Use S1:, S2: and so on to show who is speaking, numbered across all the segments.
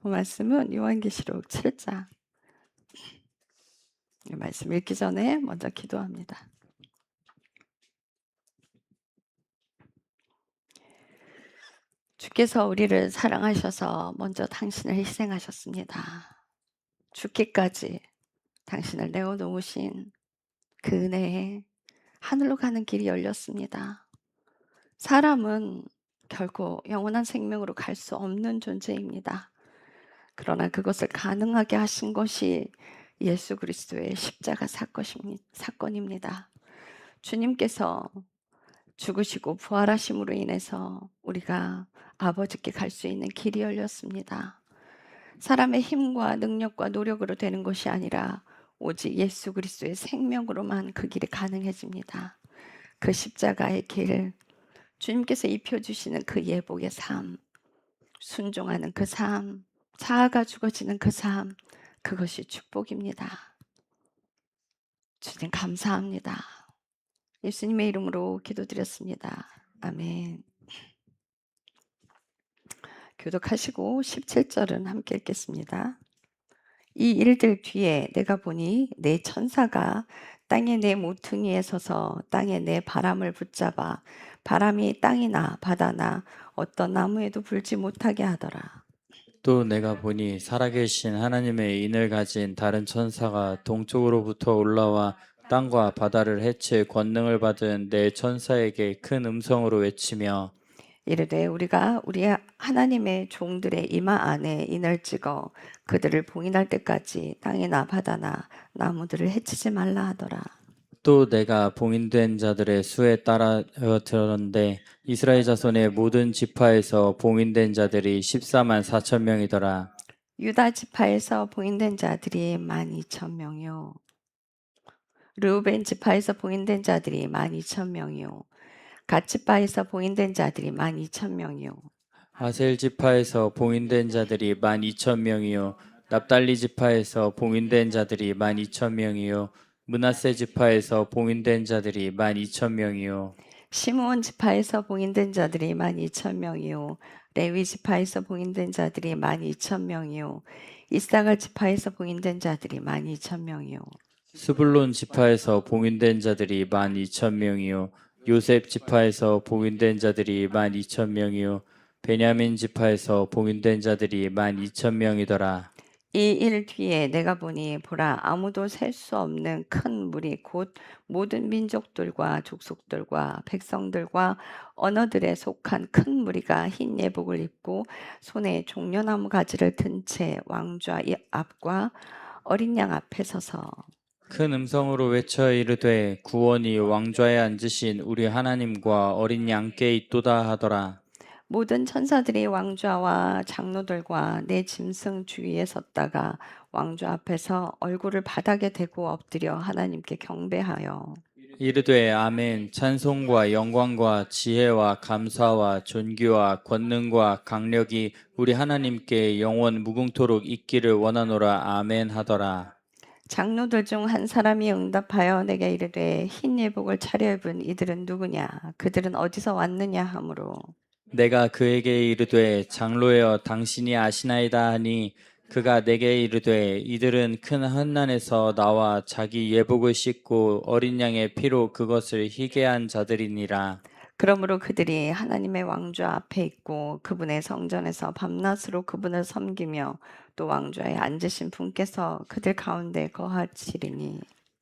S1: 그 말씀은 요한계시록 7장. 이 말씀 읽기 전에 먼저 기도합니다. 주께서 우리를 사랑하셔서 먼저 당신을 희생하셨습니다. 죽기까지 당신을 내어놓으신 그 은혜에 하늘로 가는 길이 열렸습니다. 사람은 결코 영원한 생명으로 갈 수 없는 존재입니다. 그러나 그것을 가능하게 하신 것이 예수 그리스도의 십자가 사건입니다. 주님께서 죽으시고 부활하심으로 인해서 우리가 아버지께 갈 수 있는 길이 열렸습니다. 사람의 힘과 능력과 노력으로 되는 것이 아니라 오직 예수 그리스도의 생명으로만 그 길이 가능해집니다. 그 십자가의 길, 주님께서 입혀주시는 그 예복의 삶, 순종하는 그 삶, 자아가 죽어지는 그 삶, 그것이 축복입니다. 주님 감사합니다. 예수님의 이름으로 기도드렸습니다. 아멘. 교독하시고 17절은 함께 읽겠습니다. 이 일들 뒤에 내가 보니 내 천사가 땅에 내 모퉁이에 서서 땅에 내 바람을 붙잡아 바람이 땅이나 바다나 어떤 나무에도 불지 못하게 하더라.
S2: 또 내가 보니 살아계신 하나님의 인을 가진 다른 천사가 동쪽으로부터 올라와 땅과 바다를 해칠 권능을 받은 내 천사에게 큰 음성으로 외치며
S1: 이르되 우리가 우리 하나님의 종들의 이마 안에 인을 찍어 그들을 봉인할 때까지 땅이나 바다나 나무들을 해치지 말라 하더라.
S2: 또 내가 봉인된 자들의 수에 따라 들었는데 이스라엘 자손의 모든 지파에서 봉인된 자들이 14만 4천 명이더라.
S1: 유다 지파에서 봉인된 자들이 12,000명이요. 르우벤 지파에서 봉인된 자들이 12,000명이요. 갓 지파에서 봉인된 자들이 12,000명이요.
S2: 아셀 지파에서 봉인된 자들이 12,000명이요 납달리 지파에서 봉인된 자들이 12,000명이요 므낫세 지파에서 봉인된 자들이 12,000명이요
S1: 시므온 지파에서 봉인된 자들이 12,000명이요. 레위 지파에서 봉인된 자들이 12,000명이요. 이사갈 지파에서 봉인된 자들이 12,000명이요.
S2: 스불론 지파에서 봉인된 자들이 12,000명이요 요셉 지파에서 봉인된 자들이 12,000명이요 베냐민 지파에서 봉인된 자들이 12,000명이더라.
S1: 이 일 뒤에 내가 보니 보라 아무도 셀 수 없는 큰 물이 곧 모든 민족들과 족속들과 백성들과 언어들에 속한 큰 무리가 흰 예복을 입고 손에 종려나무 가지를 든 채 왕좌 앞과 어린 양 앞에 서서
S2: 큰 음성으로 외쳐 이르되 구원이 왕좌에 앉으신 우리 하나님과 어린 양께 있도다 하더라.
S1: 모든 천사들이 왕좌와 장로들과 내 짐승 주위에 섰다가 왕좌 앞에서 얼굴을 바닥에 대고 엎드려 하나님께 경배하여
S2: 이르되 아멘 찬송과 영광과 지혜와 감사와 존귀와 권능과 강력이 우리 하나님께 영원 무궁토록 있기를 원하노라 아멘 하더라.
S1: 장로들 중 한 사람이 응답하여 내게 이르되 흰 예복을 차려입은 이들은 누구냐 그들은 어디서 왔느냐 하므로
S2: 내가 그에게 이르되 장로여 당신이 아시나이다 하니 그가 내게 이르되 이들은 큰 환난에서 나와 자기 예복을 씻고 어린 양의 피로 그것을 희게 한 자들이니라.
S1: 그러므로 그들이 하나님의 왕좌 앞에 있고 그분의 성전에서 밤낮으로 그분을 섬기며 또 왕좌에 앉으신 분께서 그들 가운데 거하시리니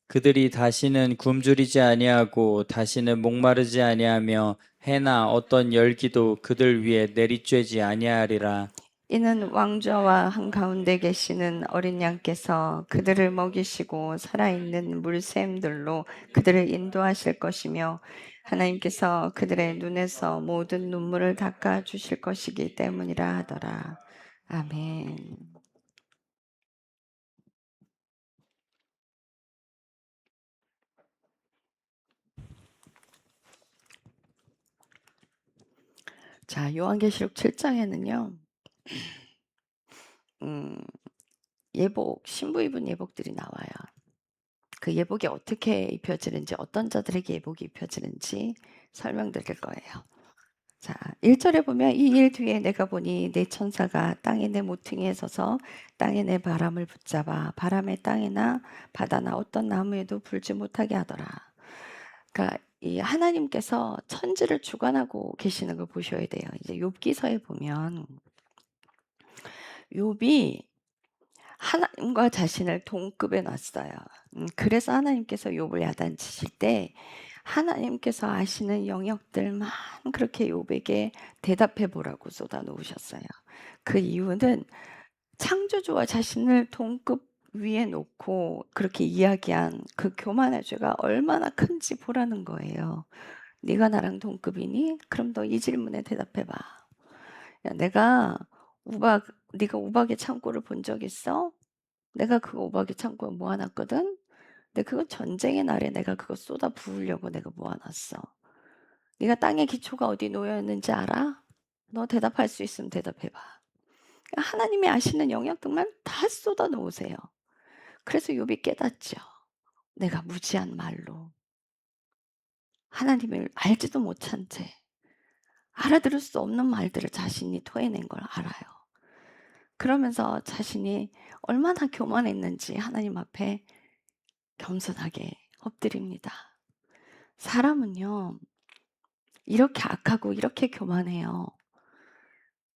S2: 그들이 다시는 굶주리지 아니하고 다시는 목마르지 아니하며 해나 어떤 열기도 그들 위에 내리쬐지 아니하리라.
S1: 이는 왕좌와 한가운데 계시는 어린 양께서 그들을 먹이시고 살아있는 물샘들로 그들을 인도하실 것이며 하나님께서 그들의 눈에서 모든 눈물을 닦아 주실 것이기 때문이라 하더라. 아멘. 자, 요한계시록 7장에는요. 예복, 신부 입은 예복들이 나와요. 그 예복이 어떻게 입혀지는지, 어떤 자들에게 예복이 입혀지는지 설명드릴 거예요. 자, 1절에 보면 이 일 뒤에 내가 보니 내 천사가 땅에 내 모퉁이에 서서 땅에 내 바람을 붙잡아 바람에 땅이나 바다나 어떤 나무에도 불지 못하게 하더라. 그러니까 이 하나님께서 천지를 주관하고 계시는 걸 보셔야 돼요. 이제 욥기서에 보면 욥이 하나님과 자신을 동급해 놨어요. 그래서 하나님께서 욥을 야단치실 때 하나님께서 아시는 영역들만 그렇게 욥에게 대답해 보라고 쏟아 놓으셨어요. 그 이유는 창조주와 자신을 동급 위에 놓고 그렇게 이야기한 그 교만의 죄가 얼마나 큰지 보라는 거예요. 네가 나랑 동급이니? 그럼 너 이 질문에 대답해 봐. 야, 네가 우박의 창고를 본 적 있어? 내가 그 우박의 창고에 모아놨거든? 근데 그거 전쟁의 날에 내가 그거 쏟아 부으려고 내가 모아놨어. 네가 땅의 기초가 어디 놓여 있는지 알아? 너 대답할 수 있으면 대답해봐. 하나님이 아시는 영역들만 다 쏟아 놓으세요. 그래서 욥이 깨닫죠. 내가 무지한 말로 하나님을 알지도 못한 채 알아들을 수 없는 말들을 자신이 토해낸 걸 알아요. 그러면서 자신이 얼마나 교만했는지 하나님 앞에 겸손하게 엎드립니다. 사람은요, 이렇게 악하고 이렇게 교만해요.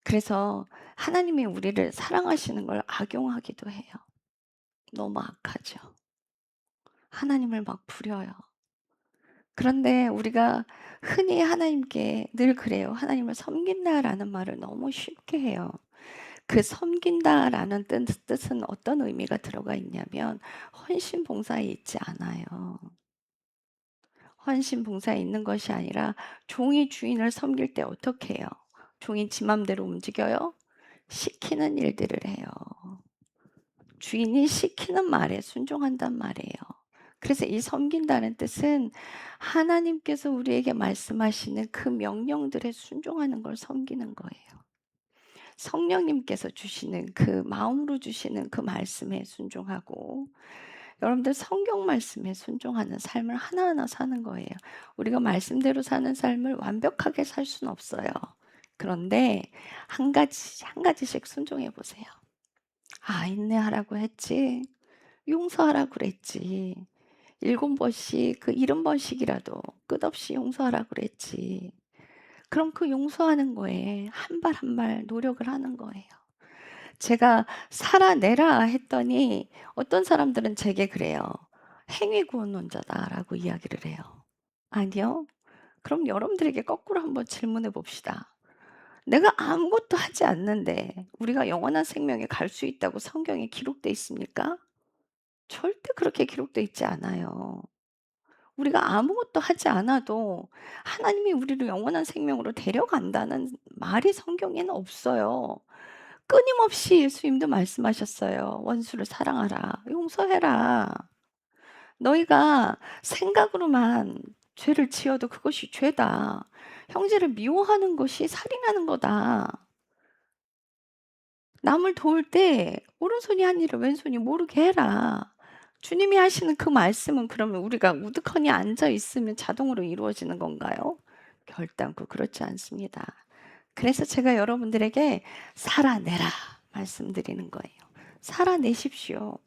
S1: 그래서 하나님이 우리를 사랑하시는 걸 악용하기도 해요. 너무 악하죠. 하나님을 막 부려요. 그런데 우리가 흔히 하나님께 늘 그래요. 하나님을 섬긴다라는 말을 너무 쉽게 해요. 그 섬긴다라는 뜻은 어떤 의미가 들어가 있냐면 헌신 봉사에 있지 않아요. 헌신 봉사에 있는 것이 아니라 종이 주인을 섬길 때 어떻게 해요? 종이 지 맘대로 움직여요? 시키는 일들을 해요. 주인이 시키는 말에 순종한단 말이에요. 그래서 이 섬긴다는 뜻은 하나님께서 우리에게 말씀하시는 그 명령들에 순종하는 걸 섬기는 거예요. 성령님께서 주시는 그 마음으로 주시는 그 말씀에 순종하고 여러분들 성경 말씀에 순종하는 삶을 하나하나 사는 거예요. 우리가 말씀대로 사는 삶을 완벽하게 살 수는 없어요. 그런데 한 가지씩 순종해 보세요. 아, 인내하라고 했지. 용서하라고 그랬지. 7번씩 그 70번씩이라도 끝없이 용서하라고 그랬지. 그럼 그 용서하는 거에 한 발 한 발 노력을 하는 거예요. 제가 살아내라 했더니 어떤 사람들은 제게 그래요. 행위구원론자다라고 이야기를 해요. 아니요. 그럼 여러분들에게 거꾸로 한번 질문해 봅시다. 내가 아무것도 하지 않는데 우리가 영원한 생명에 갈 수 있다고 성경에 기록돼 있습니까? 절대 그렇게 기록돼 있지 않아요. 우리가 아무것도 하지 않아도 하나님이 우리를 영원한 생명으로 데려간다는 말이 성경에는 없어요. 끊임없이 예수님도 말씀하셨어요. 원수를 사랑하라. 용서해라. 너희가 생각으로만 죄를 지어도 그것이 죄다. 형제를 미워하는 것이 살인하는 거다. 남을 도울 때 오른손이 한 일을 왼손이 모르게 해라. 주님이 하시는 그 말씀은 그러면 우리가 우두커니 앉아 있으면 자동으로 이루어지는 건가요? 결단코 그렇지 않습니다. 그래서 제가 여러분들에게 살아내라 말씀드리는 거예요. 살아내십시오.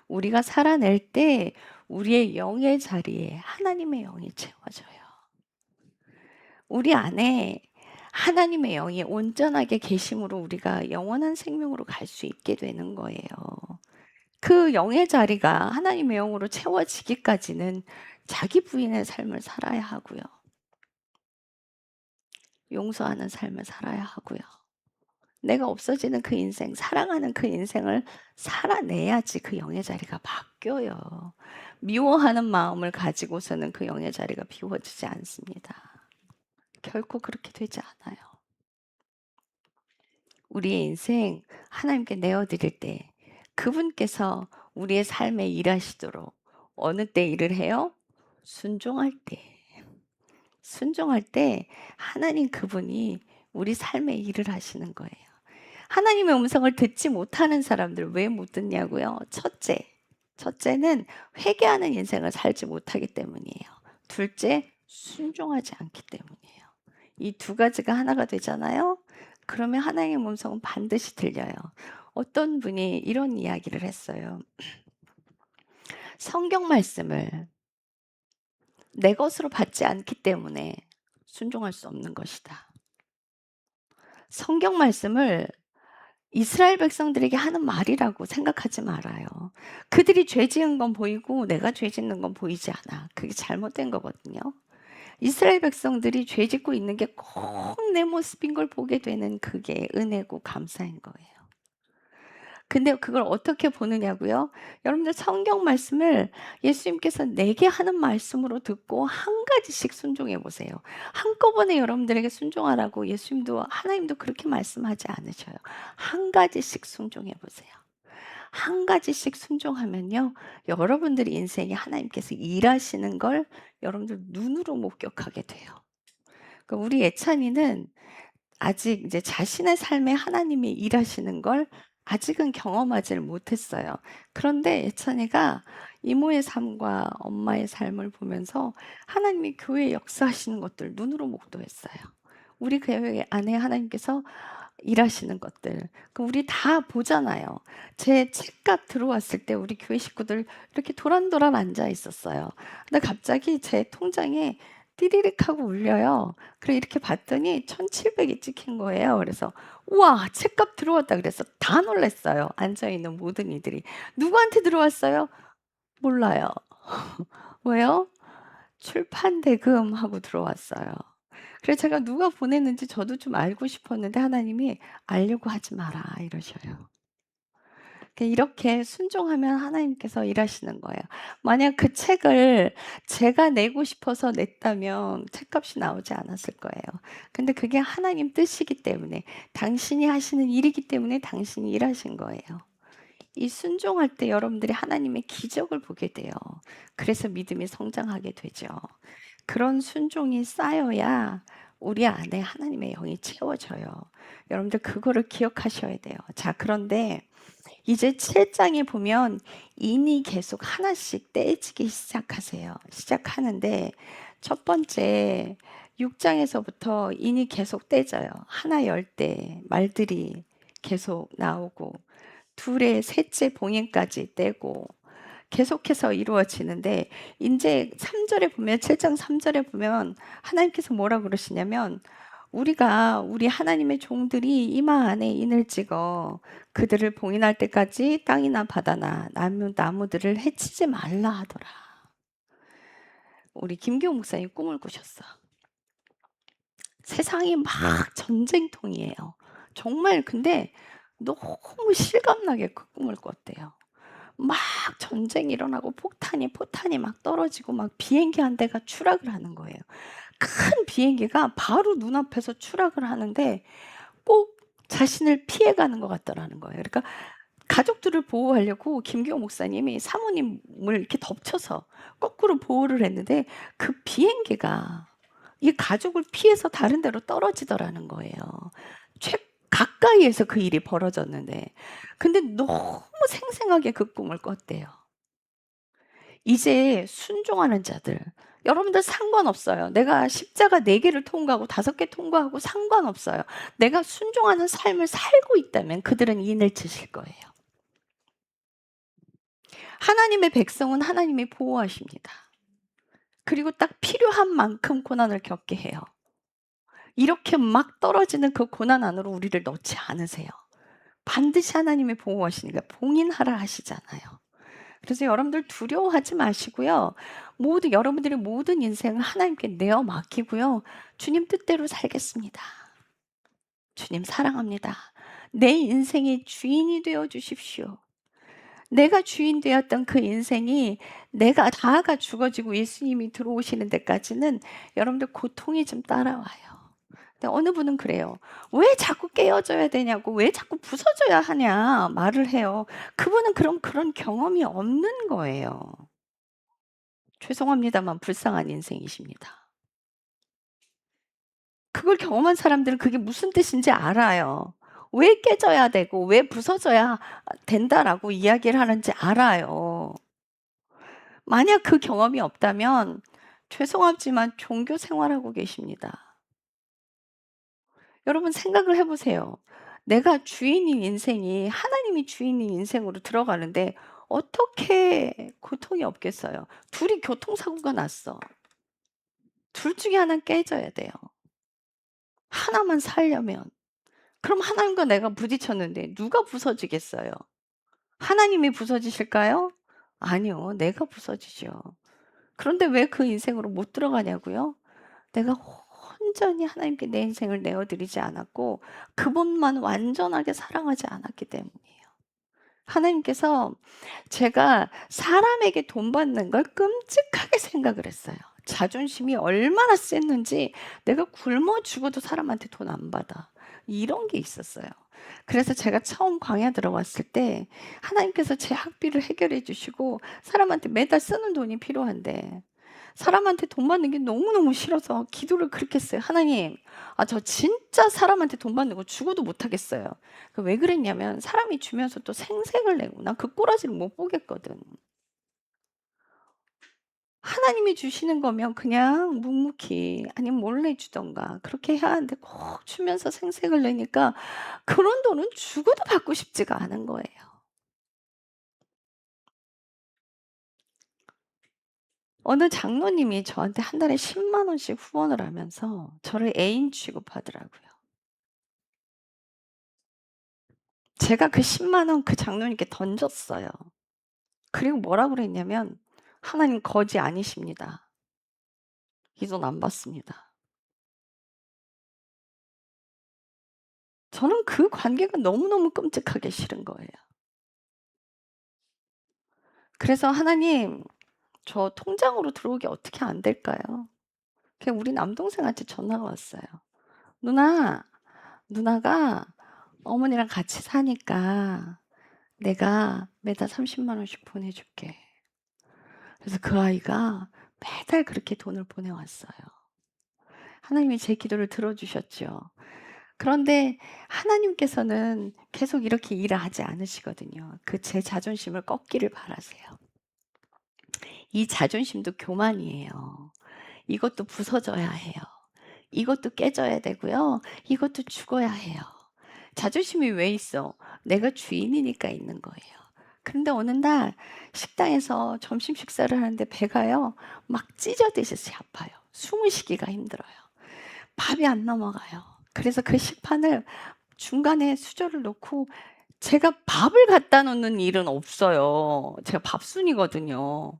S1: 우리가 살아낼 때 우리의 영의 자리에 하나님의 영이 채워져요. 우리 안에 하나님의 영이 온전하게 계심으로 우리가 영원한 생명으로 갈 수 있게 되는 거예요. 그 영의 자리가 하나님의 영으로 채워지기까지는 자기 부인의 삶을 살아야 하고요. 용서하는 삶을 살아야 하고요. 내가 없어지는 그 인생, 사랑하는 그 인생을 살아내야지 그 영의 자리가 바뀌어요. 미워하는 마음을 가지고서는 그 영의 자리가 비워지지 않습니다. 결코 그렇게 되지 않아요. 우리의 인생 하나님께 내어드릴 때 그분께서 우리의 삶에 일하시도록 어느 때 일을 해요? 순종할 때. 순종할 때 하나님 그분이 우리 삶에 일을 하시는 거예요. 하나님의 음성을 듣지 못하는 사람들 왜 못 듣냐고요? 첫째는 회개하는 인생을 살지 못하기 때문이에요. 둘째, 순종하지 않기 때문이에요. 이 두 가지가 하나가 되잖아요. 그러면 하나님의 음성은 반드시 들려요. 어떤 분이 이런 이야기를 했어요. 성경 말씀을 내 것으로 받지 않기 때문에 순종할 수 없는 것이다. 성경 말씀을 이스라엘 백성들에게 하는 말이라고 생각하지 말아요. 그들이 죄 지은 건 보이고 내가 죄 짓는 건 보이지 않아. 그게 잘못된 거거든요. 이스라엘 백성들이 죄 짓고 있는 게 꼭 내 모습인 걸 보게 되는 그게 은혜고 감사인 거예요. 근데 그걸 어떻게 보느냐고요? 여러분들 성경 말씀을 예수님께서 내게 하는 말씀으로 듣고 한 가지씩 순종해 보세요. 한꺼번에 여러분들에게 순종하라고 예수님도 하나님도 그렇게 말씀하지 않으셔요. 한 가지씩 순종해 보세요. 한 가지씩 순종하면요. 여러분들 인생에 하나님께서 일하시는 걸 여러분들 눈으로 목격하게 돼요. 그러니까 우리 예찬이는 아직 이제 자신의 삶에 하나님이 일하시는 걸 아직은 경험하지를 못했어요. 그런데 예찬이가 이모의 삶과 엄마의 삶을 보면서 하나님이 교회에 역사하시는 것들 눈으로 목도했어요. 우리 교회 안에 하나님께서 일하시는 것들. 그 우리 다 보잖아요. 제 책값 들어왔을 때 우리 교회 식구들 이렇게 도란도란 앉아 있었어요. 근데 갑자기 제 통장에 띠리릭 하고 울려요. 그래 이렇게 봤더니 1,700이 찍힌 거예요. 그래서 우와 책값 들어왔다 그래서 다 놀랐어요. 앉아있는 모든 이들이. 누구한테 들어왔어요? 몰라요. 왜요? 출판 대금 하고 들어왔어요. 그래서 제가 누가 보냈는지 저도 좀 알고 싶었는데 하나님이 알려고 하지 마라 이러셔요. 이렇게 순종하면 하나님께서 일하시는 거예요. 만약 그 책을 제가 내고 싶어서 냈다면 책값이 나오지 않았을 거예요. 근데 그게 하나님 뜻이기 때문에 당신이 하시는 일이기 때문에 당신이 일하신 거예요. 이 순종할 때 여러분들이 하나님의 기적을 보게 돼요. 그래서 믿음이 성장하게 되죠. 그런 순종이 쌓여야 우리 안에 하나님의 영이 채워져요. 여러분들 그거를 기억하셔야 돼요. 자, 그런데 이제 7장에 보면 인이 계속 하나씩 떼지기 시작하는데 첫 번째 6장에서부터 인이 계속 떼져요. 하나 열 때 말들이 계속 나오고 둘의 셋째 봉인까지 떼고 계속해서 이루어지는데 인제 3절에 보면 7장 3절에 보면 하나님께서 뭐라 그러시냐면 우리가 우리 하나님의 종들이 이마 안에 인을 찍어 그들을 봉인할 때까지 땅이나 바다나 나무들을 해치지 말라 하더라. 우리 김기호 목사님 꿈을 꾸셨어. 세상이 막 전쟁통이에요. 정말 근데 너무 실감나게 그 꿈을 꿨대요. 막 전쟁이 일어나고 포탄이 막 떨어지고 막 비행기 한 대가 추락을 하는 거예요. 큰 비행기가 바로 눈앞에서 추락을 하는데 꼭 자신을 피해가는 것 같더라는 거예요. 그러니까 가족들을 보호하려고 김기호 목사님이 사모님을 이렇게 덮쳐서 거꾸로 보호를 했는데 그 비행기가 이 가족을 피해서 다른 데로 떨어지더라는 거예요. 최 가까이에서 그 일이 벌어졌는데 근데 너무 생생하게 그 꿈을 꿨대요. 이제 순종하는 자들 여러분들 상관없어요. 내가 십자가 4개를 통과하고 5개 통과하고 상관없어요. 내가 순종하는 삶을 살고 있다면 그들은 인을 치실 거예요. 하나님의 백성은 하나님이 보호하십니다. 그리고 딱 필요한 만큼 고난을 겪게 해요. 이렇게 막 떨어지는 그 고난 안으로 우리를 넣지 않으세요. 반드시 하나님이 보호하시니까 봉인하라 하시잖아요. 그래서 여러분들 두려워하지 마시고요. 여러분들의 모든 인생을 하나님께 내어 맡기고요. 주님 뜻대로 살겠습니다. 주님 사랑합니다. 내 인생의 주인이 되어 주십시오. 내가 주인 되었던 그 인생이 내가 다가 죽어지고 예수님이 들어오시는 데까지는 여러분들 고통이 좀 따라와요. 근데 어느 분은 그래요. 왜 자꾸 깨어져야 되냐고, 왜 자꾸 부서져야 하냐 말을 해요. 그분은 그런 경험이 없는 거예요. 죄송합니다만 불쌍한 인생이십니다. 그걸 경험한 사람들은 그게 무슨 뜻인지 알아요. 왜 깨져야 되고 왜 부서져야 된다라고 이야기를 하는지 알아요. 만약 그 경험이 없다면 죄송하지만 종교 생활하고 계십니다. 여러분 생각을 해 보세요. 내가 주인인 인생이 하나님이 주인인 인생으로 들어가는데 어떻게 고통이 없겠어요. 둘이 교통사고가 났어. 둘 중에 하나는 깨져야 돼요. 하나만 살려면. 그럼 하나님과 내가 부딪혔는데 누가 부서지겠어요? 하나님이 부서지실까요? 아니요. 내가 부서지죠. 그런데 왜 그 인생으로 못 들어가냐고요? 내가 온전히 하나님께 내 인생을 내어드리지 않았고 그분만 완전하게 사랑하지 않았기 때문이에요. 하나님께서 제가 사람에게 돈 받는 걸 끔찍하게 생각을 했어요. 자존심이 얼마나 셌는지 내가 굶어 죽어도 사람한테 돈 안 받아. 이런 게 있었어요. 그래서 제가 처음 광야 들어왔을 때 하나님께서 제 학비를 해결해 주시고 사람한테 매달 쓰는 돈이 필요한데 사람한테 돈 받는 게 너무너무 싫어서 기도를 그렇게 했어요. 하나님, 저 진짜 사람한테 돈 받는 거 죽어도 못 하겠어요. 왜 그랬냐면 사람이 주면서 또 생색을 내고 난 그 꼬라지를 못 보겠거든. 하나님이 주시는 거면 그냥 묵묵히 아니면 몰래 주던가 그렇게 해야 하는데 꼭 주면서 생색을 내니까 그런 돈은 죽어도 받고 싶지가 않은 거예요. 어느 장로님이 저한테 한 달에 10만 원씩 후원을 하면서 저를 애인 취급하더라고요. 제가 그 10만 원 그 장로님께 던졌어요. 그리고 뭐라 그랬냐면 "하나님 거지 아니십니다. 이 돈 안 받습니다." 저는 그 관계가 너무너무 끔찍하게 싫은 거예요. 그래서 "하나님 저 통장으로 들어오게 어떻게 안 될까요?" 그냥 우리 남동생한테 전화가 왔어요. "누나, 누나가 어머니랑 같이 사니까 내가 매달 30만 원씩 보내줄게." 그래서 그 아이가 매달 그렇게 돈을 보내왔어요. 하나님이 제 기도를 들어주셨죠. 그런데 하나님께서는 계속 이렇게 일을 하지 않으시거든요. 그 제 자존심을 꺾기를 바라세요. 이 자존심도 교만이에요. 이것도 부서져야 해요. 이것도 깨져야 되고요. 이것도 죽어야 해요. 자존심이 왜 있어? 내가 주인이니까 있는 거예요. 그런데 어느 날 식당에서 점심 식사를 하는데 배가요, 막 찢어지듯이 아파요. 숨을 쉬기가 힘들어요. 밥이 안 넘어가요. 그래서 그 식판을 중간에 수저를 놓고 제가 밥을 갖다 놓는 일은 없어요. 제가 밥순이거든요.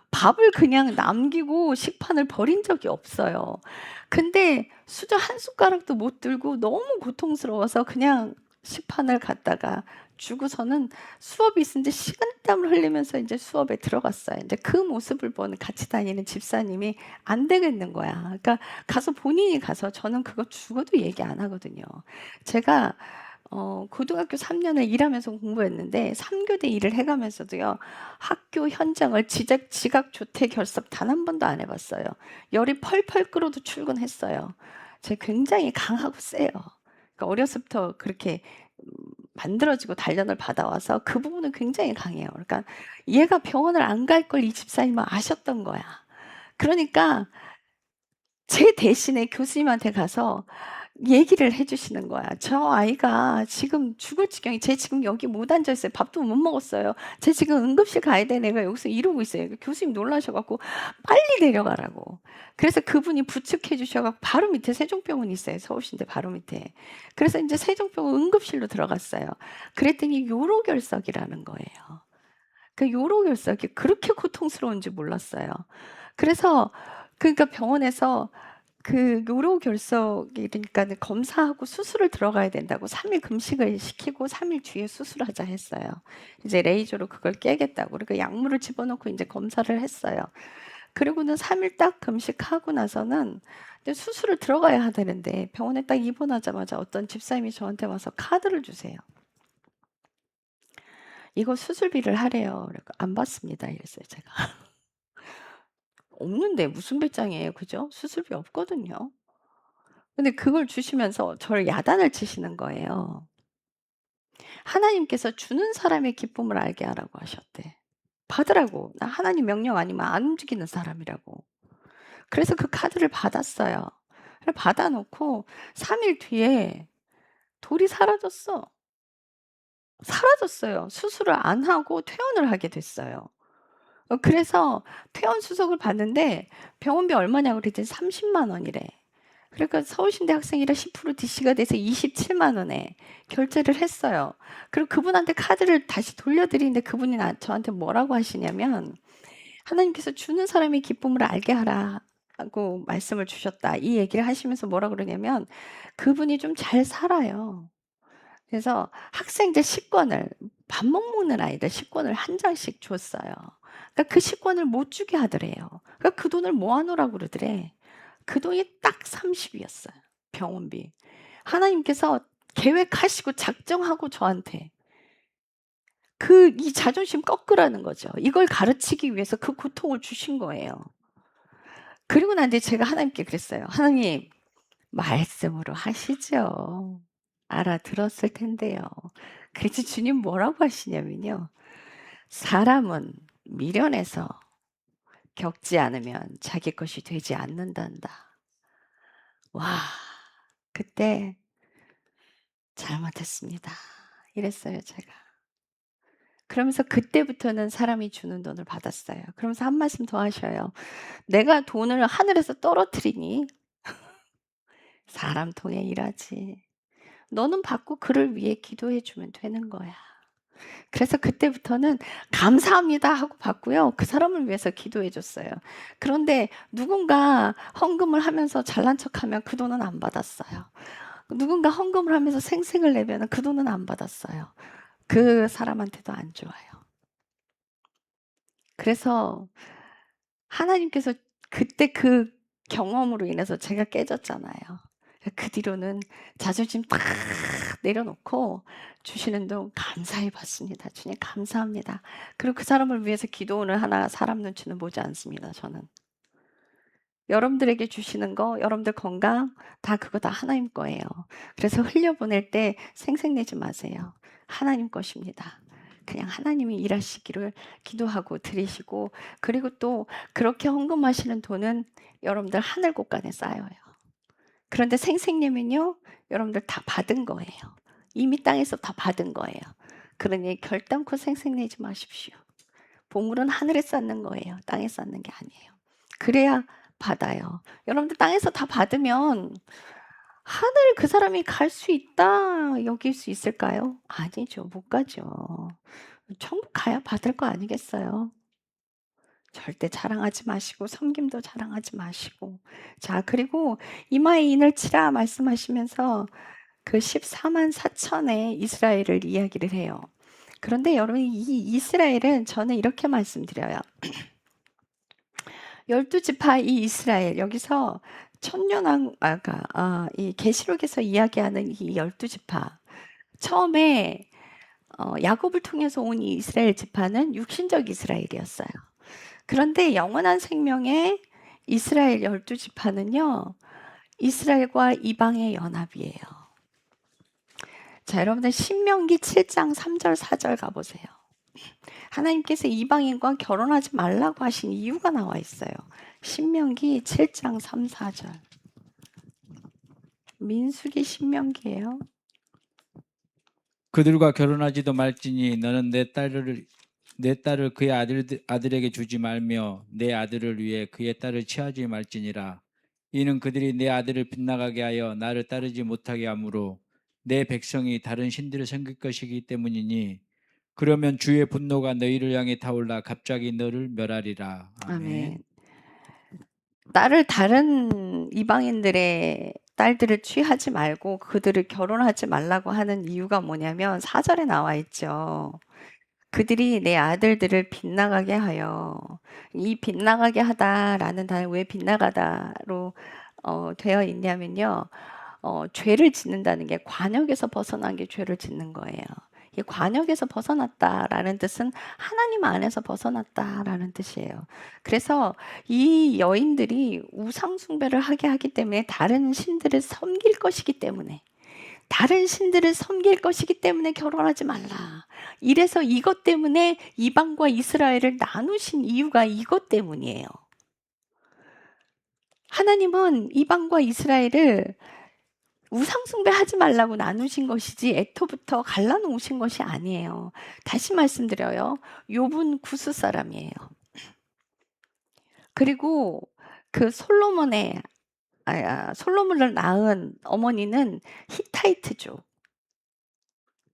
S1: 밥을 그냥 남기고 식판을 버린 적이 없어요. 근데 수저 한 숟가락도 못 들고 너무 고통스러워서 그냥 식판을 갖다가 주고서는 수업이 있었는데 식은땀을 흘리면서 인제 수업에 들어갔어요. 인제 그 모습을 보는 같이 다니는 집사님이 "안 되겠는 거야." 그러니까 가서 본인이 가서 저는 그거 죽어도 얘기 안 하거든요. 제가 고등학교 3 년을 일하면서 공부했는데 3 교대 일을 해 가면서도요. 학교 현장을 지각 조퇴 결석 단 한 번도 안 해 봤어요. 열이 펄펄 끓어도 출근했어요. 제가 굉장히 강하고 세요. 그러니까 어렸을부터 그렇게 만들어지고 단련을 받아와서 그 부분은 굉장히 강해요. 그러니까 얘가 병원을 안 갈 걸 이 집사님은 아셨던 거야. 그러니까 제 대신에 교수님한테 가서 얘기를 해 주시는 거야. "저 아이가 지금 죽을 지경이 쟤 지금 여기 못 앉아 있어요. 밥도 못 먹었어요. 쟤 지금 응급실 가야 돼. 내가 여기서 이러고 있어요." 교수님 놀라셔 갖고 빨리 데려가라고. 그래서 그분이 부축해 주셔 갖고 바로 밑에 세종병원이 있어요. 서울시인데 바로 밑에. 그래서 인제 세종병원 응급실로 들어갔어요. 그랬더니 요로결석이라는 거예요. 그 요로결석이 그렇게 고통스러운지 몰랐어요. 그래서 그러니까 병원에서 그 요로결석이 그러니까는 검사하고 수술을 들어가야 된다고 3일 금식을 시키고 3일 뒤에 수술하자 했어요. 이제 레이저로 그걸 깨겠다고. 그러니까 약물을 집어넣고 인제 검사를 했어요. 그리고는 3일 딱 금식하고 나서는 이제 수술을 들어가야 되는데 병원에 딱 입원하자마자 어떤 집사님이 저한테 와서 카드를 주세요. "이거 수술비를 하래요." 그래서 "안 받습니다." 이랬어요 제가. 없는데 무슨 배짱이에요. 그죠? 수술비 없거든요. 근데 그걸 주시면서 저를 야단을 치시는 거예요. 하나님께서 주는 사람의 기쁨을 알게 하라고 하셨대. 받으라고. 나 하나님 명령 아니면 안 움직이는 사람이라고. 그래서 그 카드를 받았어요. 그래 받아놓고 3일 뒤에 돌이 사라졌어. 사라졌어요. 수술을 안 하고 퇴원을 하게 됐어요. 그래서 퇴원 수속을 받는데 병원비 얼마냐고 그랬더니 30만 원이래. 그러니까 서울신대 학생이라 10% DC가 돼서 27만 원에 결제를 했어요. 그리고 그분한테 카드를 다시 돌려드리는데 그분이 저한테 뭐라고 하시냐면 하나님께서 주는 사람의 기쁨을 알게 하라고 말씀을 주셨다. 이 얘기를 하시면서 뭐라 그러냐면 그분이 좀 잘 살아요. 그래서 학생들 식권을 밥 못 먹는 아이들 식권을 한 장씩 줬어요. 그러니까 그 식권을 못 주게 하더래요. 그러니까 그 돈을 모아 놓으라고 그러더래. 그 돈이 딱 30이었어요. 병원비. 하나님께서 계획하시고 작정하고 저한테 이 자존심 꺾으라는 거죠. 이걸 가르치기 위해서 그 고통을 주신 거예요. 그리고 난 뒤에 제가 하나님께 그랬어요. 하나님, 말씀으로 하시죠. 알아들었을 텐데요. 그래서 주님 뭐라고 하시냐면요. 사람은 미련해서 겪지 않으면 자기 것이 되지 않는단다. 와, 그때 잘못했습니다. 이랬어요, 제가. 그러면서 그때부터는 사람이 주는 돈을 받았어요. 그러면서 한 말씀 더 하셔요. 내가 돈을 하늘에서 떨어뜨리니 사람 통해 일하지. 너는 받고 그를 위해 기도해 주면 되는 거야. 그래서 그때부터는 감사합니다 하고 받고요. 그 사람을 위해서 기도해 줬어요. 그런데 누군가 헌금을 하면서 잘난 척하면 그 돈은 안 받았어요. 누군가 헌금을 하면서 생색을 내면 그 돈은 안 받았어요. 그 사람한테도 안 좋아요. 그래서 하나님께서 그때 그 경험으로 인해서 제가 깨졌잖아요. 그 뒤로는 자존심 딱 내려놓고 주시는 돈 감사히 받습니다. 주님 감사합니다. 그리고 그 사람을 위해서 기도원을 하나 사람 눈치는 보지 않습니다. 저는. 여러분들에게 주시는 거, 여러분들 건강 다 그거 다 하나님 거예요. 그래서 흘려보낼 때 생색내지 마세요. 하나님 것입니다. 그냥 하나님이 일하시기를 기도하고 드리시고 그리고 또 그렇게 헌금하시는 돈은 여러분들 하늘 곳간에 쌓여요. 그런데 생색내면요, 여러분들 다 받은 거예요. 이미 땅에서 다 받은 거예요. 그러니 결단코 생색내지 마십시오. 보물은 하늘에 쌓는 거예요. 땅에 쌓는 게 아니에요. 그래야 받아요. 여러분들 땅에서 다 받으면 하늘 그 사람이 갈 수 있다 여길 수 있을까요? 아니죠. 못 가죠. 천국 가야 받을 거 아니겠어요? 절대 자랑하지 마시고 섬김도 자랑하지 마시고. 자, 그리고 이마에 인을 치라 말씀하시면서 그 14만 4천의 이스라엘을 이야기를 해요. 그런데 여러분 이 이스라엘은 저는 이렇게 말씀드려요. 12지파 이 이스라엘 여기서 천년왕 이 계시록에서 이야기하는 이 12지파 처음에 야곱을 통해서 온 이 이스라엘 지파는 육신적 이스라엘이었어요. 그런데 영원한 생명의 이스라엘 12지파는요. 이스라엘과 이방의 연합이에요. 자, 여러분들 신명기 7장 3절 4절 가보세요. 하나님께서 이방인과 결혼하지 말라고 하신 이유가 나와 있어요. 신명기 7장 3, 4절. 민수기 신명기예요.
S3: 그들과 결혼하지도 말지니 너는 내 딸을 그의 아들에게 주지 말며 내 아들을 위해 그의 딸을 취하지 말지니라. 이는 그들이 내 아들을 빗나가게 하여 나를 따르지 못하게 하므로 내 백성이 다른 신들을 섬길 것이기 때문이니 그러면 주의 분노가 너희를 향해 타올라 갑자기 너를 멸하리라.
S1: 아멘. 딸을 다른 이방인들의 딸들을 취하지 말고 그들을 결혼하지 말라고 하는 이유가 뭐냐면 4절에 나와 있죠. 그들이 내 아들들을 빗나가게 하여 이 빗나가게 하다라는 단어 왜 빗나가다로 되어 있냐면요. 죄를 짓는다는 게 관역에서 벗어난 게 죄를 짓는 거예요. 이 관역에서 벗어났다라는 뜻은 하나님 안에서 벗어났다라는 뜻이에요. 그래서 이 여인들이 우상 숭배를 하게 하기 때문에 다른 신들을 섬길 것이기 때문에 다른 신들을 섬길 것이기 때문에 결혼하지 말라. 이래서 이것 때문에 이방과 이스라엘을 나누신 이유가 이것 때문이에요. 하나님은 이방과 이스라엘을 우상 숭배하지 말라고 나누신 것이지 애토부터 갈라놓으신 것이 아니에요. 다시 말씀드려요. 욥은 구스 사람이에요. 그리고 그 솔로몬을 낳은 어머니는 히타이트족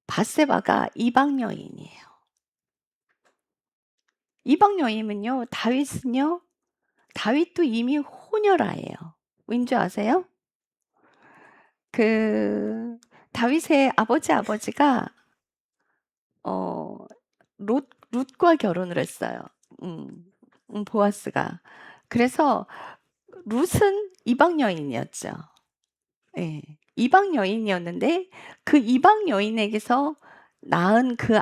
S1: 바세바가 이방 여인이에요. 이방 여인은요, 다윗도 이미 호녀라예요. 왠지 아세요? 그 다윗의 아버지가 룻과 결혼을 했어요. 보아스가. 그래서 룻은 이방 여인이었죠. 예. 이방 여인이었는데 그 이방 여인에게서 낳은 그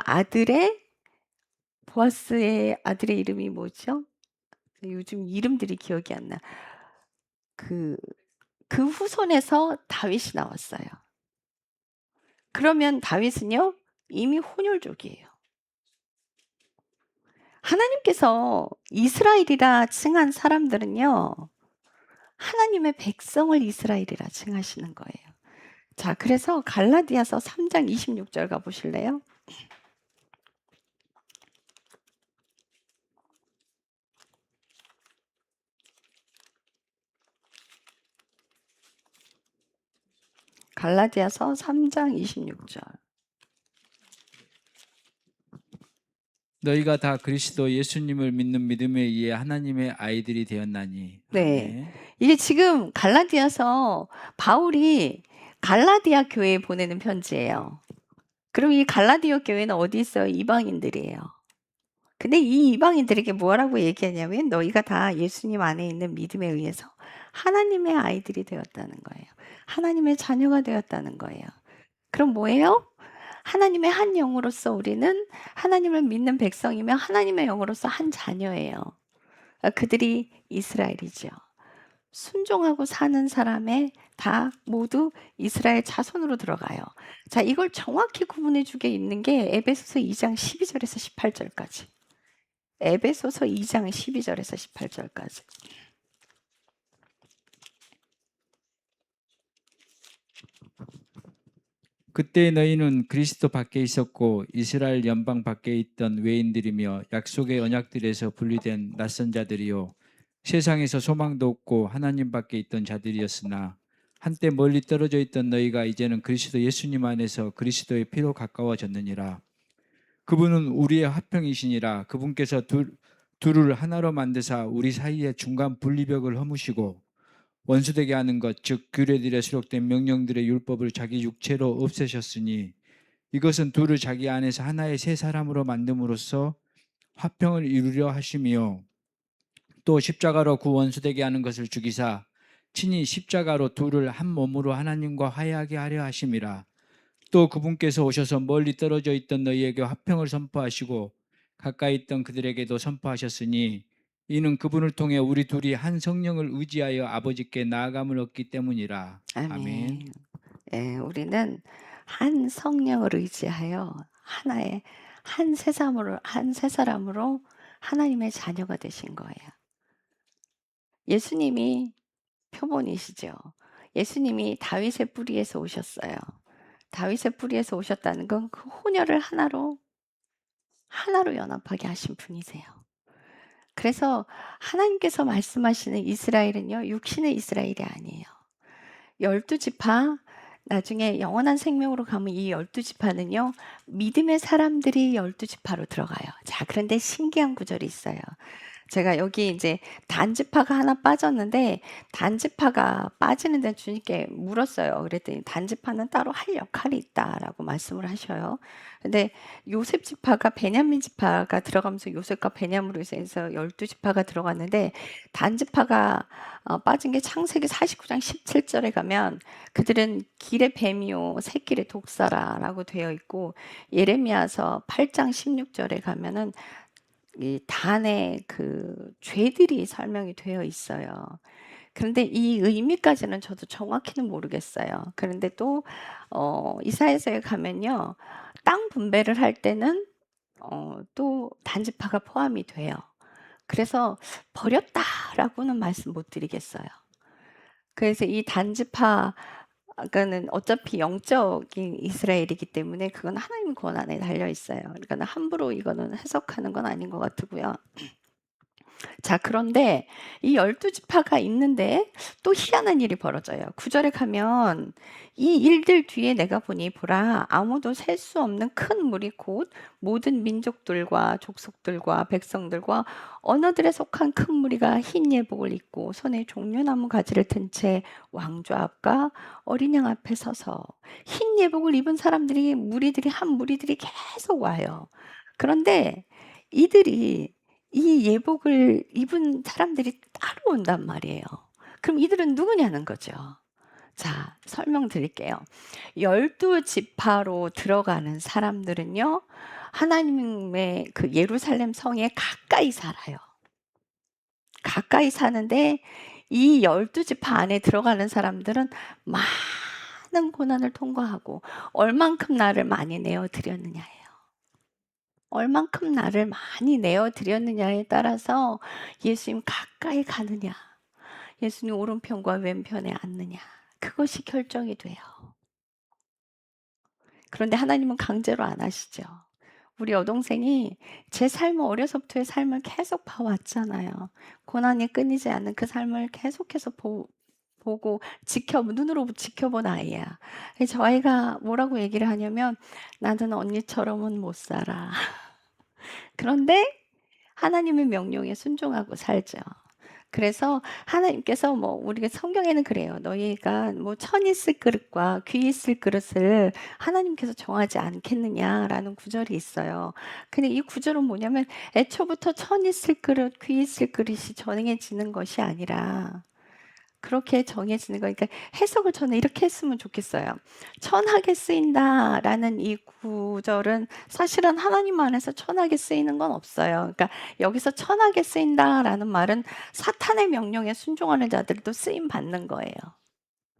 S1: 보아스의 아들의 이름이 뭐죠? 요즘 이름들이 기억이 안 나. 그 후손에서 다윗이 나왔어요. 그러면 다윗은요, 이미 혼혈족이에요. 하나님께서 이스라엘이라 칭한 사람들은요, 하나님의 백성을 이스라엘이라 칭하시는 거예요. 자, 그래서 갈라디아서 3장 26절 가보실래요? 갈라디아서 3장 26절.
S3: 너희가 다 그리스도 예수님을 믿는 믿음에 의해 하나님의 아이들이 되었나니.
S1: 네.
S3: 아멘.
S1: 이게 지금 갈라디아서 바울이 갈라디아 교회에 보내는 편지예요. 그럼 이 갈라디아 교회는 어디 있어요? 이방인들이에요. 근데 이 이방인들에게 뭐라고 얘기하냐면 너희가 다 예수님 안에 있는 믿음에 의해서 하나님의 아이들이 되었다는 거예요. 하나님의 자녀가 되었다는 거예요. 그럼 뭐예요? 하나님의 한 영으로서 우리는 하나님을 믿는 백성이며 하나님의 영으로서 한 자녀예요. 그들이 이스라엘이죠. 순종하고 사는 사람의 다 모두 이스라엘 자손으로 들어가요. 자, 이걸 정확히 구분해 주게 있는 게 에베소서 2장 12절에서 18절까지. 에베소서 2장 12절에서 18절까지.
S3: 그때 너희는 그리스도 밖에 있었고 이스라엘 연방 밖에 있던 외인들이며 약속의 언약들에서 분리된 낯선 자들이요 세상에서 소망도 없고 하나님 밖에 있던 자들이었으나 한때 멀리 떨어져 있던 너희가 이제는 그리스도 예수님 안에서 그리스도의 피로 가까워졌느니라. 그분은 우리의 화평이시니라. 그분께서 둘을 하나로 만드사 우리 사이에 중간 분리벽을 허무시고 원수되게 하는 것, 즉 규례들에 수록된 명령들의 율법을 자기 육체로 없애셨으니 이것은 둘을 자기 안에서 하나의 새 사람으로 만듦으로써 화평을 이루려 하심이요 또 십자가로 그 원수되게 하는 것을 죽이사 친히 십자가로 둘을 한 몸으로 하나님과 화해하게 하려 하심이라. 또 그분께서 오셔서 멀리 떨어져 있던 너희에게 화평을 선포하시고 가까이 있던 그들에게도 선포하셨으니 이는 그분을 통해 우리 둘이 한 성령을 의지하여 아버지께 나아감을 얻기 때문이라.
S1: 아멘. 예, 우리는 한 성령을 의지하여 하나의 한 새 사람으로 하나님의 자녀가 되신 거예요. 예수님이 표본이시죠. 예수님이 다윗의 뿌리에서 오셨어요. 다윗의 뿌리에서 오셨다는 건 그 혼혈을 하나로 연합하게 하신 분이세요. 그래서 하나님께서 말씀하시는 이스라엘은요, 육신의 이스라엘이 아니에요. 12지파, 나중에 영원한 생명으로 가면 이 12지파는요, 믿음의 사람들이 12지파로 들어가요. 자, 그런데 신기한 구절이 있어요. 제가 여기 이제 단지파가 하나 빠졌는데 단지파가 빠지는 데 주님께 물었어요. 그랬더니 단지파는 따로 할 역할이 있다라고 말씀을 하셔요. 근데 요셉 지파가 베냐민 지파가 들어가면서 요셉과 베냐민으로 해서 12지파가 들어갔는데 단지파가 빠진 게 창세기 49장 17절에 가면 그들은 길의 뱀이요 새길의 독사라라고 되어 있고 예레미야서 8장 16절에 가면은 이 단의 그 죄들이 설명이 되어 있어요. 그런데 이 의미까지는 저도 정확히는 모르겠어요. 그런데 또 이사야서에 가면요, 땅 분배를 할 때는 또 단지파가 포함이 돼요. 그래서 버렸다라고는 말씀 못 드리겠어요. 그래서 이 단지파가는 어차피 영적인 이스라엘이기 때문에 그건 하나님 권한에 달려 있어요. 그러니까 함부로 이거는 해석하는 건 아닌 것 같고요. 자, 그런데 이 12지파가 있는데 또 희한한 일이 벌어져요. 9절에 가면 이 일들 뒤에 내가 보니 보라 아무도 셀 수 없는 큰 물이 곧 모든 민족들과 족속들과 백성들과 언어들에 속한 큰 무리가 흰 예복을 입고 손에 종려나무 가지를 든 채 왕좌 앞과 어린 양 앞에 서서 흰 예복을 입은 사람들이 한 무리들이 계속 와요. 그런데 이들이 이 예복을 입은 사람들이 따로 온단 말이에요. 그럼 이들은 누구냐는 거죠. 자, 설명드릴게요. 12지파로 들어가는 사람들은요. 하나님의 그 예루살렘 성에 가까이 살아요. 가까이 사는데 이 12지파 안에 들어가는 사람들은 많은 고난을 통과하고 얼만큼 나를 많이 내어 드렸느냐예요. 얼만큼 나를 많이 내어 드렸느냐에 따라서 예수님 가까이 가느냐, 예수님 오른편과 왼편에 앉느냐, 그것이 결정이 돼요. 그런데 하나님은 강제로 안 하시죠. 우리 여동생이 제 삶을 어려서부터의 삶을 계속 봐왔잖아요. 고난이 끊이지 않는 그 삶을 계속해서 보고 눈으로 지켜본 아이야. 저 아이가 뭐라고 얘기를 하냐면 나는 언니처럼은 못 살아. 그런데 하나님의 명령에 순종하고 살죠. 그래서 하나님께서 뭐 우리가 성경에는 그래요. 너희가 뭐 천 있을 그릇과 귀 있을 그릇을 하나님께서 정하지 않겠느냐라는 구절이 있어요. 근데 이 구절은 뭐냐면 애초부터 천 있을 그릇, 귀 있을 그릇이 정해지는 것이 아니라 그렇게 정해지는 거니까 해석을 저는 이렇게 했으면 좋겠어요. 천하게 쓰인다라는 이 구절은 사실은 하나님 안에서 천하게 쓰이는 건 없어요. 그러니까 여기서 천하게 쓰인다라는 말은 사탄의 명령에 순종하는 자들도 쓰임 받는 거예요.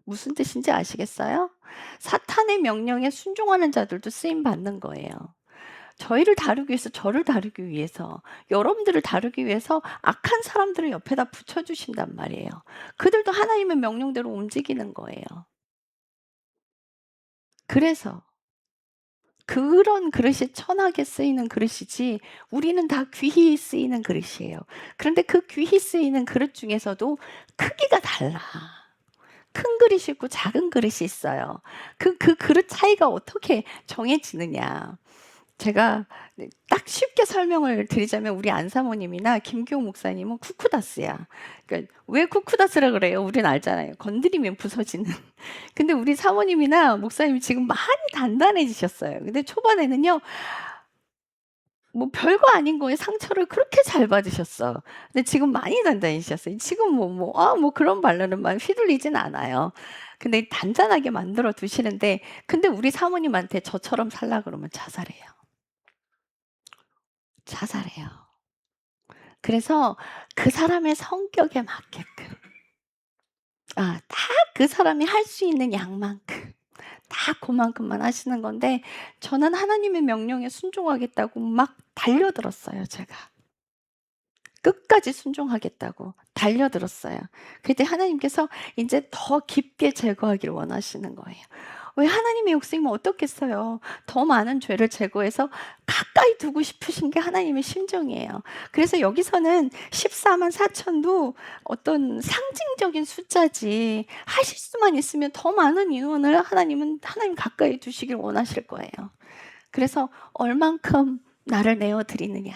S1: 무슨 뜻인지 아시겠어요? 사탄의 명령에 순종하는 자들도 쓰임 받는 거예요. 저희를 다루기 위해서, 저를 다루기 위해서, 여러분들을 다루기 위해서 악한 사람들을 옆에다 붙여주신단 말이에요. 그들도 하나님의 명령대로 움직이는 거예요. 그래서 그런 그릇이 천하게 쓰이는 그릇이지 우리는 다 귀히 쓰이는 그릇이에요. 그런데 그 귀히 쓰이는 그릇 중에서도 크기가 달라. 큰 그릇이 있고 작은 그릇이 있어요. 그 그릇 차이가 어떻게 정해지느냐. 제가 딱 쉽게 설명을 드리자면 우리 안사모님이나 김기용 목사님은 쿠쿠다스야. 그러니까 왜 쿠쿠다스라 그래요? 우린 알잖아요. 건드리면 부서지는. 근데 우리 사모님이나 목사님이 지금 많이 단단해지셨어요. 근데 초반에는요. 뭐 별거 아닌 거에 상처를 그렇게 잘 받으셨어. 근데 지금 많이 단단해지셨어요. 지금 뭐 그런 말로는 막 휘둘리진 않아요. 근데 단단하게 만들어 두시는데, 근데 우리 사모님한테 저처럼 살라 그러면 자살해요. 자살해요. 그래서 그 사람의 성격에 맞게끔, 딱 그 사람이 할 수 있는 양만큼, 딱 그만큼만 하시는 건데, 저는 하나님의 명령에 순종하겠다고 막 달려들었어요, 제가. 끝까지 순종하겠다고 달려들었어요. 그때 하나님께서 이제 더 깊게 제거하기를 원하시는 거예요. 왜 하나님의 욕심은 어떻겠어요? 더 많은 죄를 제거해서 가까이 두고 싶으신 게 하나님의 심정이에요. 그래서 여기서는 14만 4천도 어떤 상징적인 숫자지 하실 수만 있으면 더 많은 인원을 하나님 가까이 두시길 원하실 거예요. 그래서 얼만큼 나를 내어드리느냐에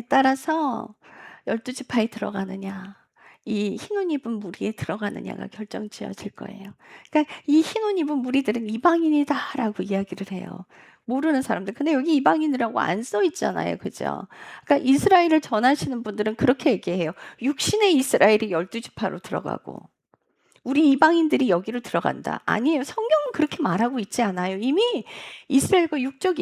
S1: 따라서 12지파에 들어가느냐, 이 흰옷 입은 무리에 들어가느냐가 결정지어질 거예요. 그러니까 이 흰옷 입은 무리들은 이방인이다라고 이야기를 해요. 모르는 사람들. 근데 여기 이방인이라고 안 써 있잖아요. 그죠? 그러니까 이스라엘을 전하시는 분들은 그렇게 얘기해요. 육신의 이스라엘이 12지파로 들어가고 우리 이방인들이 여기로 들어간다. 아니에요. 성경은 그렇게 말하고 있지 않아요. 이미 이스라엘과 육적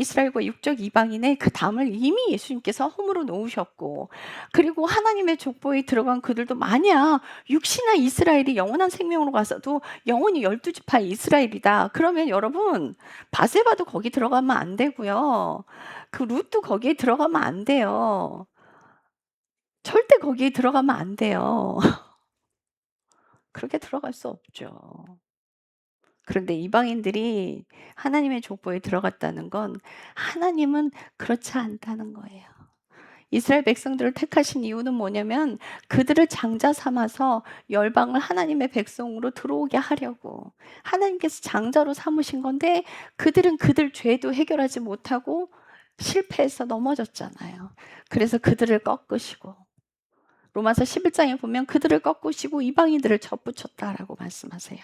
S1: 이방인의 그 담을 이미 예수님께서 허물어 놓으셨고, 그리고 하나님의 족보에 들어간 그들도 만약 육신의 이스라엘이 영원한 생명으로 가서도 영원히 12지파 이스라엘이다. 그러면 여러분, 바세바도 거기 들어가면 안 되고요. 그 룻도 거기에 들어가면 안 돼요. 절대 거기에 들어가면 안 돼요. 그렇게 들어갈 수 없죠. 그런데 이방인들이 하나님의 족보에 들어갔다는 건 하나님은 그렇지 않다는 거예요. 이스라엘 백성들을 택하신 이유는 뭐냐면 그들을 장자 삼아서 열방을 하나님의 백성으로 들어오게 하려고 하나님께서 장자로 삼으신 건데 그들은 그들 죄도 해결하지 못하고 실패해서 넘어졌잖아요. 그래서 그들을 꺾으시고 로마서 11장에 보면 그들을 꺾으시고 이방인들을 접붙였다라고 말씀하세요.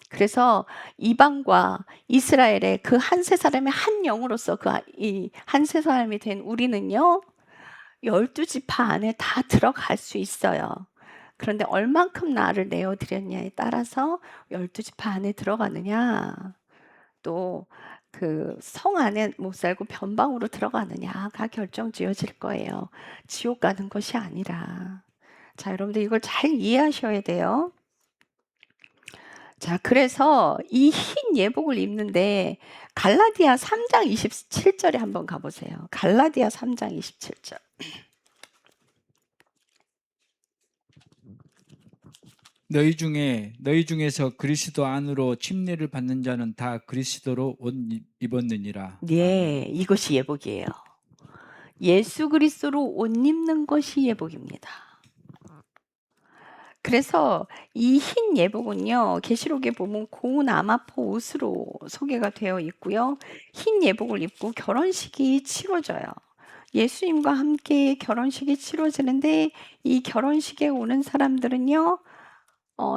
S1: 그래서 이방과 이스라엘의 그 한 세 사람의 한 영으로서 그 이 한 세 사람이 된 우리는요. 12지파 안에 다 들어갈 수 있어요. 그런데 얼만큼 나를 내어 드렸냐에 따라서 12지파 안에 들어가느냐 또 그 성 안에 못 살고 변방으로 들어가느냐가 결정지어질 거예요. 지옥 가는 것이 아니라. 자, 여러분들 이걸 잘 이해하셔야 돼요. 자, 그래서 이 흰 예복을 입는데 갈라디아 3장 27절에 한번 가보세요. 갈라디아 3장 27절.
S3: 너희 중에서 그리스도 안으로 침례를 받는 자는 다 그리스도로 옷 입었느니라.
S1: 예, 이것이 예복이에요. 예수 그리스도로 옷 입는 것이 예복입니다. 그래서 이 흰 예복은요, 계시록에 보면 고운 아마포 옷으로 소개가 되어 있고요. 흰 예복을 입고 결혼식이 치러져요. 예수님과 함께 결혼식이 치러지는데 이 결혼식에 오는 사람들은요,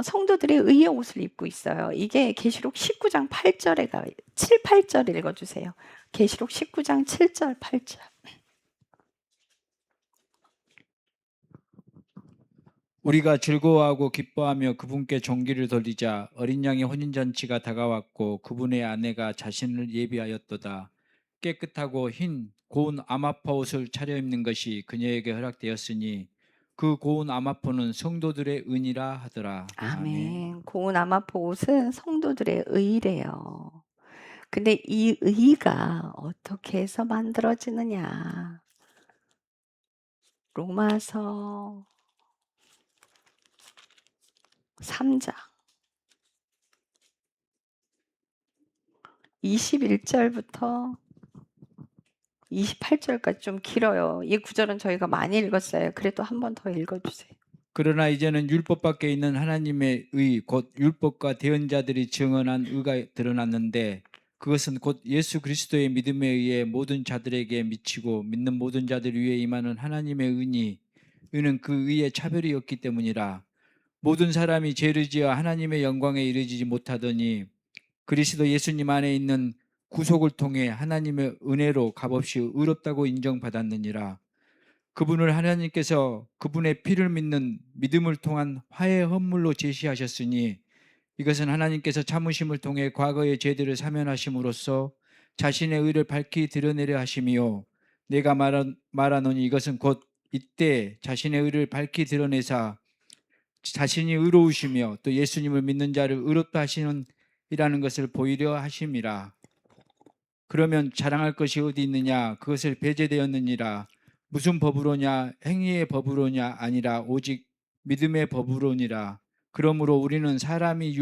S1: 성도들의 의의 옷을 입고 있어요. 이게 계시록 19장 8절에 7, 8절 읽어주세요. 계시록 19장 7절, 8절.
S3: 우리가 즐거워하고 기뻐하며 그분께 종기를 돌리자. 어린 양의 혼인잔치가 다가왔고 그분의 아내가 자신을 예비하였도다. 깨끗하고 흰 고운 아마포 옷을 차려입는 것이 그녀에게 허락되었으니 그 고운 아마포는 성도들의 은이라 하더라.
S1: 아멘. 고운 아마포 옷은 성도들의 의래요. 근데 이 의가 어떻게 해서 만들어지느냐? 로마서 3장 21절부터 28절까지 좀 길어요. 이 구절은 저희가 많이 읽었어요. 그래도 한 번 더 읽어주세요.
S3: 그러나 이제는 율법 밖에 있는 하나님의 의 곧 율법과 대언자들이 증언한 의가 드러났는데 그것은 곧 예수 그리스도의 믿음에 의해 모든 자들에게 미치고 믿는 모든 자들 위에 임하는 하나님의 은이 의는 그 의의 차별이 없기 때문이라. 모든 사람이 죄를 지어 하나님의 영광에 이르지 못하더니 그리스도 예수님 안에 있는 구속을 통해 하나님의 은혜로 값없이 의롭다고 인정받았느니라. 그분을 하나님께서 그분의 피를 믿는 믿음을 통한 화해 헌물로 제시하셨으니 이것은 하나님께서 참으심을 통해 과거의 죄들을 사면하심으로써 자신의 의를 밝히 드러내려 하심이요 내가 말하노니 이것은 곧 이때 자신의 의를 밝히 드러내사 자신이 의로우시며 또 예수님을 믿는 자를 의롭다 하시는 이라는 것을 보이려 하심이라. 그러면 자랑할 것이 어디 있느냐? 그것을 배제되었느니라. 무슨 법으로냐? 행위의 법으로냐? 아니라 오직 믿음의 법으로니라. 그러므로 우리는 사람이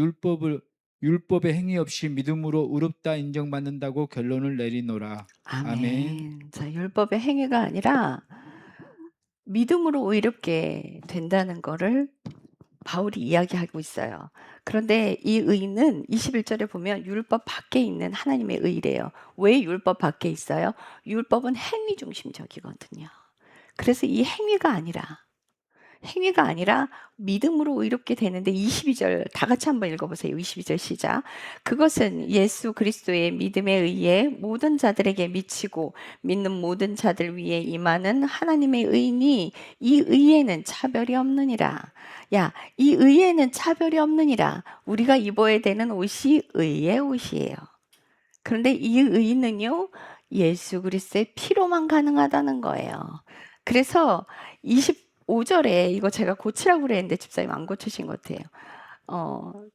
S3: 율법의 행위 없이 믿음으로 의롭다 인정받는다고 결론을 내리노라.
S1: 아멘. 자, 율법의 행위가 아니라 믿음으로 의롭게 된다는 거를 바울이 이야기하고 있어요. 그런데 이 의는 21절에 보면 율법 밖에 있는 하나님의 의래요. 왜 율법 밖에 있어요? 율법은 행위 중심적이거든요. 그래서 이 행위가 아니라 믿음으로 의롭게 되는데 22절 다 같이 한번 읽어보세요. 22절 시작. 그것은 예수 그리스도의 믿음에 의해 모든 자들에게 미치고 믿는 모든 자들 위에 임하는 하나님의 의니 이 의에는 차별이 없느니라. 야, 이 의에는 차별이 없느니라. 우리가 입어야 되는 옷이 의의 옷이에요. 그런데 이 의는요, 예수 그리스도의 피로만 가능하다는 거예요. 그래서 25절에 이거 제가 고치라고 그랬는데 집사님 안 고치신 것 같아요.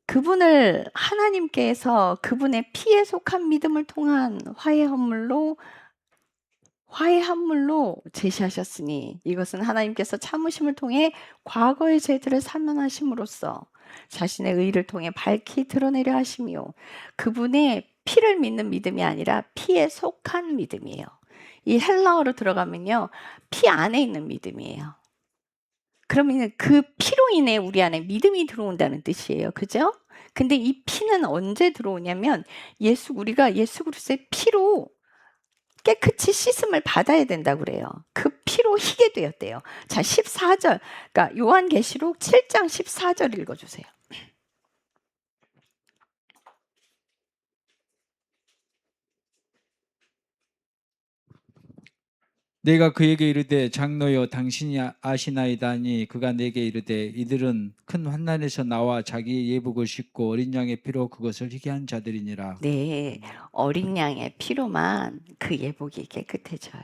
S1: 그분을 하나님께서 그분의 피에 속한 믿음을 통한 화해 헌물로 제시하셨으니 이것은 하나님께서 참으심을 통해 과거의 죄들을 사면하심으로써 자신의 의를 통해 밝히 드러내려 하시며 그분의 피를 믿는 믿음이 아니라 피에 속한 믿음이에요. 이 헬라어로 들어가면요, 피 안에 있는 믿음이에요. 그러면 그 피로 인해 우리 안에 믿음이 들어온다는 뜻이에요. 그죠? 근데 이 피는 언제 들어오냐면 우리가 예수 그리스도의 피로 깨끗이 씻음을 받아야 된다고 그래요. 그 피로 희게 되었대요. 자, 14절. 그러니까 요한계시록 7장 14절 읽어 주세요.
S3: 내가 그에게 이르되 장로여 당신이 아시나이다니 그가 내게 이르되 이들은 큰 환난에서 나와 자기의 예복을 씻고 어린 양의 피로 그것을 희게 한 자들이니라.
S1: 네. 어린 양의 피로만 그 예복이 깨끗해져요.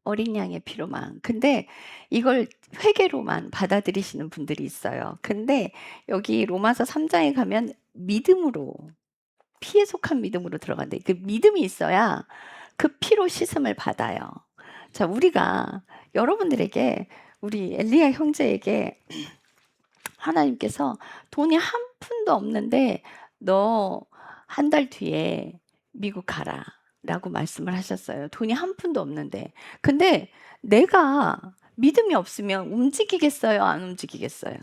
S1: 어린 양의 피로만. 근데 이걸 회개로만 받아들이시는 분들이 있어요. 근데 여기 로마서 3장에 가면 믿음으로, 피에 속한 믿음으로 들어간대. 그 믿음이 있어야 그 피로 씻음을 받아요. 자, 우리가 여러분들에게, 우리 엘리야 형제에게 하나님께서 돈이 한 푼도 없는데 너 한 달 뒤에 미국 가라 라고 말씀을 하셨어요. 돈이 한 푼도 없는데. 근데 내가 믿음이 없으면 움직이겠어요? 안 움직이겠어요?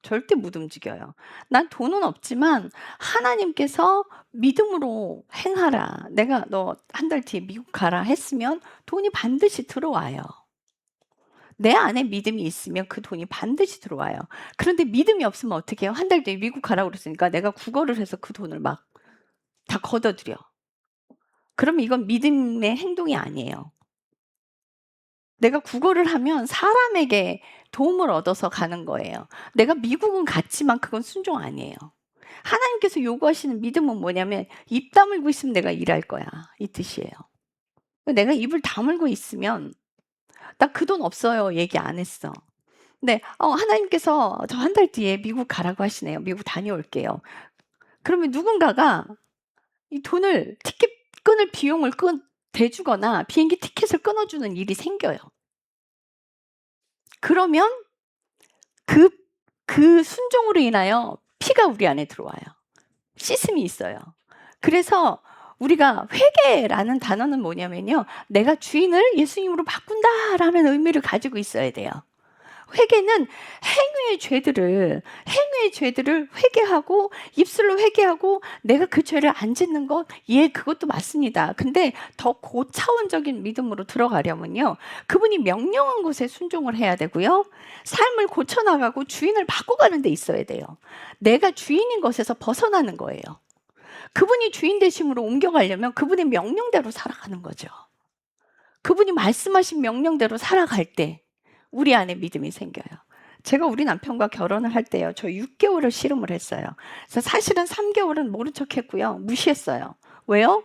S1: 절대 못 움직여요. 난 돈은 없지만 하나님께서 믿음으로 행하라. 내가 너 한 달 뒤에 미국 가라 했으면 돈이 반드시 들어와요. 내 안에 믿음이 있으면 그 돈이 반드시 들어와요. 그런데 믿음이 없으면 어떻게 해요? 한 달 뒤에 미국 가라고 그랬으니까 내가 구걸을 해서 그 돈을 막 다 걷어들여. 그러면 이건 믿음의 행동이 아니에요. 내가 구걸을 하면 사람에게 도움을 얻어서 가는 거예요. 내가 미국은 갔지만 그건 순종 아니에요. 하나님께서 요구하시는 믿음은 뭐냐면 입 다물고 있으면 내가 일할 거야. 이 뜻이에요. 내가 입을 다물고 있으면 나 그 돈 없어요. 얘기 안 했어. 근데 하나님께서 저 한 달 뒤에 미국 가라고 하시네요. 미국 다녀올게요. 그러면 누군가가 이 돈을 티켓 끊을 비용을 대주거나 비행기 티켓을 끊어주는 일이 생겨요. 그러면 그 순종으로 인하여 피가 우리 안에 들어와요. 씻음이 있어요. 그래서 우리가 회개라는 단어는 뭐냐면요, 내가 주인을 예수님으로 바꾼다라는 의미를 가지고 있어야 돼요. 회개는 행위의 죄들을 회개하고 입술로 회개하고 내가 그 죄를 안 짓는 것, 그것도 맞습니다. 근데 더 고차원적인 믿음으로 들어가려면요, 그분이 명령한 것에 순종을 해야 되고요, 삶을 고쳐나가고 주인을 바꿔가는 데 있어야 돼요. 내가 주인인 것에서 벗어나는 거예요. 그분이 주인 되심으로 옮겨가려면 그분의 명령대로 살아가는 거죠. 그분이 말씀하신 명령대로 살아갈 때 우리 안에 믿음이 생겨요. 제가 우리 남편과 결혼을 할 때요, 저 6개월을 씨름을 했어요. 그래서 사실은 3개월은 모른 척 했고요, 무시했어요. 왜요?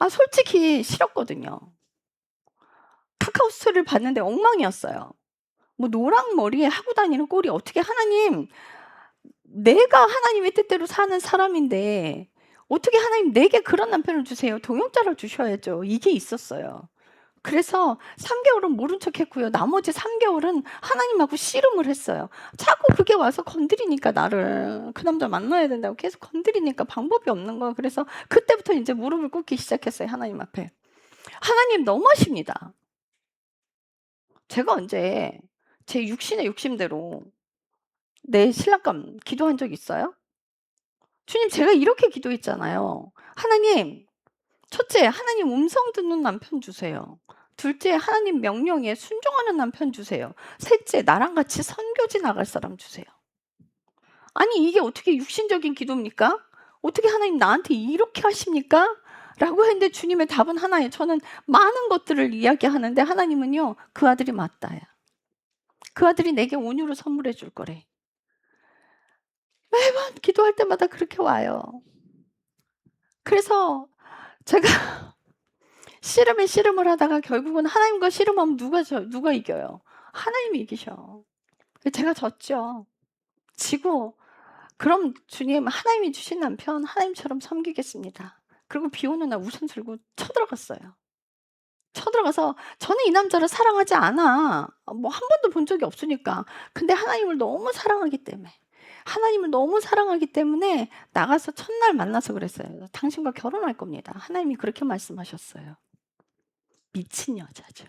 S1: 솔직히 싫었거든요. 카카오 스토리를 봤는데 엉망이었어요. 뭐 노랑 머리에 하고 다니는 꼴이 어떻게, 하나님, 내가 하나님의 뜻대로 사는 사람인데 어떻게 하나님 내게 그런 남편을 주세요? 동역자를 주셔야죠. 이게 있었어요. 그래서 3개월은 모른 척 했고요. 나머지 3개월은 하나님하고 씨름을 했어요. 자꾸 그게 와서 건드리니까, 나를 그 남자 만나야 된다고 계속 건드리니까 방법이 없는 거예요. 그래서 그때부터 이제 무릎을 꿇기 시작했어요. 하나님 앞에. 하나님 너무하십니다. 제가 언제 제 육신의 욕심대로 내 신랑감 기도한 적 있어요? 주님, 제가 이렇게 기도했잖아요. 하나님, 첫째, 하나님 음성 듣는 남편 주세요. 둘째, 하나님 명령에 순종하는 남편 주세요. 셋째, 나랑 같이 선교지 나갈 사람 주세요. 아니, 이게 어떻게 육신적인 기도입니까? 어떻게 하나님 나한테 이렇게 하십니까? 라고 했는데 주님의 답은 하나예요. 저는 많은 것들을 이야기하는데 하나님은요, 그 아들이 맞다야. 그 아들이 내게 온유로 선물해 줄 거래. 매번 기도할 때마다 그렇게 와요. 그래서 제가 씨름을 하다가 결국은 하나님과 씨름하면 누가 이겨요? 하나님이 이기셔. 제가 졌죠. 지고, 그럼 주님, 하나님이 주신 남편 하나님처럼 섬기겠습니다. 그리고 비 오는 날 우산 들고 쳐들어갔어요. 쳐들어가서 저는 이 남자를 사랑하지 않아. 뭐 한 번도 본 적이 없으니까. 근데 하나님을 너무 사랑하기 때문에. 하나님을 너무 사랑하기 때문에 나가서 첫날 만나서 그랬어요. 당신과 결혼할 겁니다. 하나님이 그렇게 말씀하셨어요. 미친 여자죠.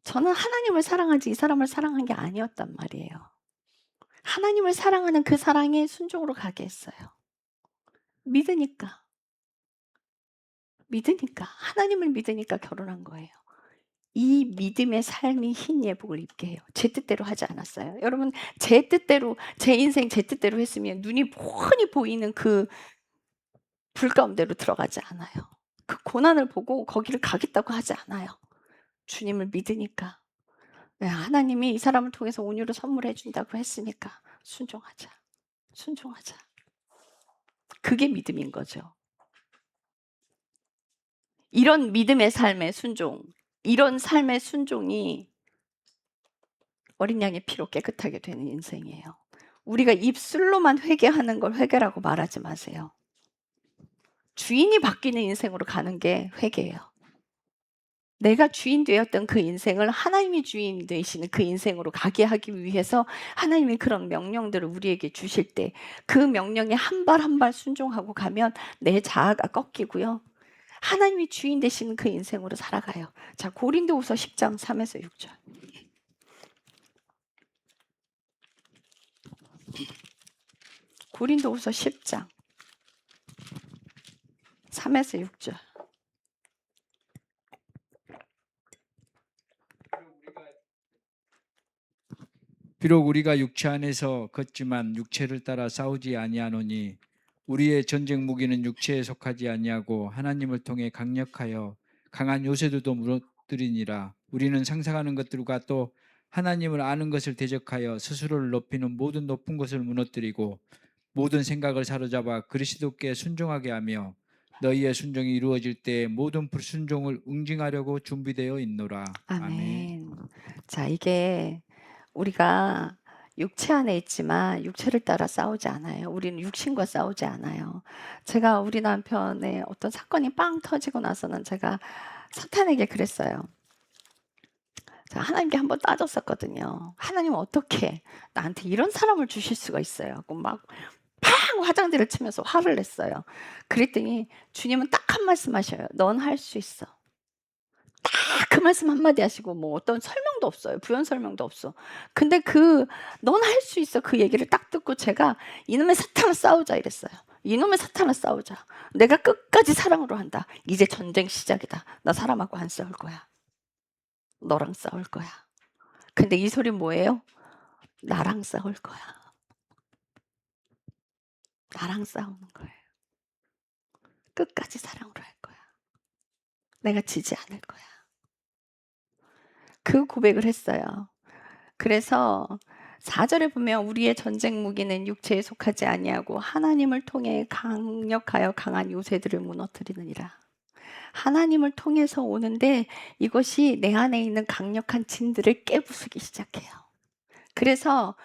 S1: 저는 하나님을 사랑하지 이 사람을 사랑한 게 아니었단 말이에요. 하나님을 사랑하는 그 사랑에 순종으로 가게 했어요. 믿으니까. 하나님을 믿으니까 결혼한 거예요. 이 믿음의 삶이 흰 예복을 입게 해요. 제 뜻대로 하지 않았어요. 여러분, 제 뜻대로, 제 인생 제 뜻대로 했으면 눈이 훤히 보이는 그 불 가운데로 들어가지 않아요. 그 고난을 보고 거기를 가겠다고 하지 않아요. 주님을 믿으니까. 네, 하나님이 이 사람을 통해서 온유를 선물해 준다고 했으니까 순종하자. 그게 믿음인 거죠. 이런 믿음의 삶의 순종, 이런 삶의 순종이 어린 양의 피로 깨끗하게 되는 인생이에요. 우리가 입술로만 회개하는 걸 회개라고 말하지 마세요. 주인이 바뀌는 인생으로 가는 게 회개예요. 내가 주인 되었던 그 인생을 하나님이 주인 되시는 그 인생으로 가게 하기 위해서 하나님이 그런 명령들을 우리에게 주실 때 그 명령에 한 발 한 발 순종하고 가면 내 자아가 꺾이고요. 하나님이 주인 되시는 그 인생으로 살아가요. 자, 고린도후서 10장 3에서 6절. 고린도후서 10장 3에서 6절.
S3: 비록 우리가 육체 안에서 걷지만 육체를 따라 싸우지 아니하노니 우리의 전쟁 무기는 육체에 속하지 아니하고 하나님을 통해 강력하여 강한 요새들도 무너뜨리니라. 우리는 상상하는 것들과 또 하나님을 아는 것을 대적하여 스스로를 높이는 모든 높은 것을 무너뜨리고 모든 생각을 사로잡아 그리스도께 순종하게 하며 너희의 순종이 이루어질 때 모든 불순종을 응징하려고 준비되어 있노라.
S1: 아멘. 자, 이게 우리가 육체 안에 있지만 육체를 따라 싸우지 않아요. 우리는 육신과 싸우지 않아요. 제가 우리 남편의 어떤 사건이 빵 터지고 나서는 제가 사탄에게 그랬어요. 자, 하나님께 한번 따졌었거든요. 하나님은 어떻게 나한테 이런 사람을 주실 수가 있어요? 막 팡 화장대를 치면서 화를 냈어요. 그랬더니 주님은 딱 한 말씀 하셔요. 넌 할 수 있어. 딱 그 말씀 한마디 하시고 뭐 어떤 설명도 없어요. 부연 설명도 없어. 근데 넌 할 수 있어. 그 얘기를 딱 듣고 제가 이놈의 사탄을 싸우자 이랬어요. 이놈의 사탄을 싸우자. 내가 끝까지 사랑으로 한다. 이제 전쟁 시작이다. 나 사람하고 안 싸울 거야. 너랑 싸울 거야. 근데 이 소리 뭐예요? 나랑 싸울 거야. 나랑 싸우는 거예요. 끝까지 사랑으로 할 거야. 내가 지지 않을 거야. 그 고백을 했어요. 그래서 4절에 보면 우리의 전쟁 무기는 육체에 속하지 아니하고 하나님을 통해 강력하여 강한 요새들을 무너뜨리느니라. 하나님을 통해서 오는데 이것이 내 안에 있는 강력한 진들을 깨부수기 시작해요. 그래서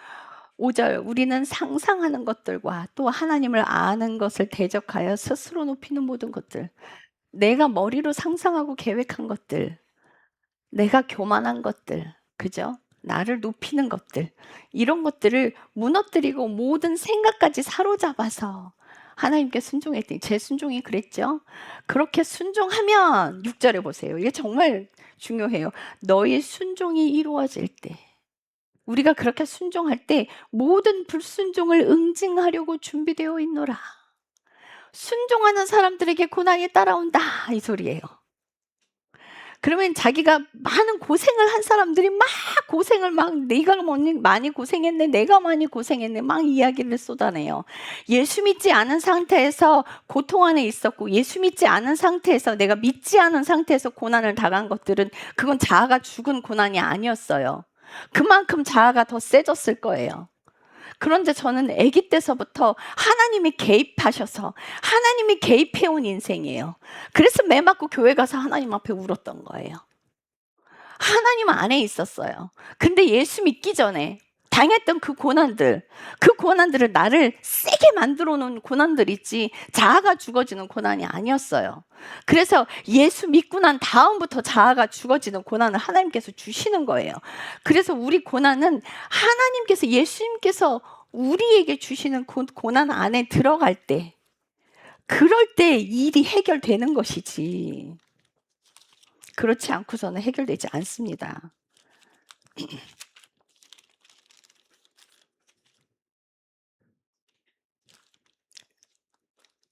S1: 5절 우리는 상상하는 것들과 또 하나님을 아는 것을 대적하여 스스로 높이는 모든 것들, 내가 머리로 상상하고 계획한 것들, 내가 교만한 것들, 그죠? 나를 높이는 것들, 이런 것들을 무너뜨리고 모든 생각까지 사로잡아서 하나님께 순종했더니 제 순종이 그랬죠. 그렇게 순종하면 6절에 보세요. 이게 정말 중요해요. 너희 순종이 이루어질 때, 우리가 그렇게 순종할 때 모든 불순종을 응징하려고 준비되어 있노라. 순종하는 사람들에게 고난이 따라온다 이 소리예요. 그러면 자기가 많은 고생을 한 사람들이 막 고생을 네가 많이 고생했네, 내가 많이 고생했네 막 이야기를 쏟아내요. 예수 믿지 않은 상태에서 고통 안에 있었고 예수 믿지 않은 상태에서 내가 믿지 않은 상태에서 고난을 당한 것들은 그건 자아가 죽은 고난이 아니었어요. 그만큼 자아가 더 세졌을 거예요. 그런데 저는 아기 때서부터 하나님이 개입하셔서 하나님이 개입해온 인생이에요. 그래서 매 맞고 교회 가서 하나님 앞에 울었던 거예요. 하나님 안에 있었어요. 근데 예수 믿기 전에 당했던 그 고난들을 나를 세게 만들어 놓은 고난들 있지, 자아가 죽어지는 고난이 아니었어요. 그래서 예수 믿고 난 다음부터 자아가 죽어지는 고난을 하나님께서 주시는 거예요. 그래서 우리 고난은 하나님께서, 예수님께서 우리에게 주시는 고난 안에 들어갈 때, 그럴 때 일이 해결되는 것이지, 그렇지 않고서는 해결되지 않습니다.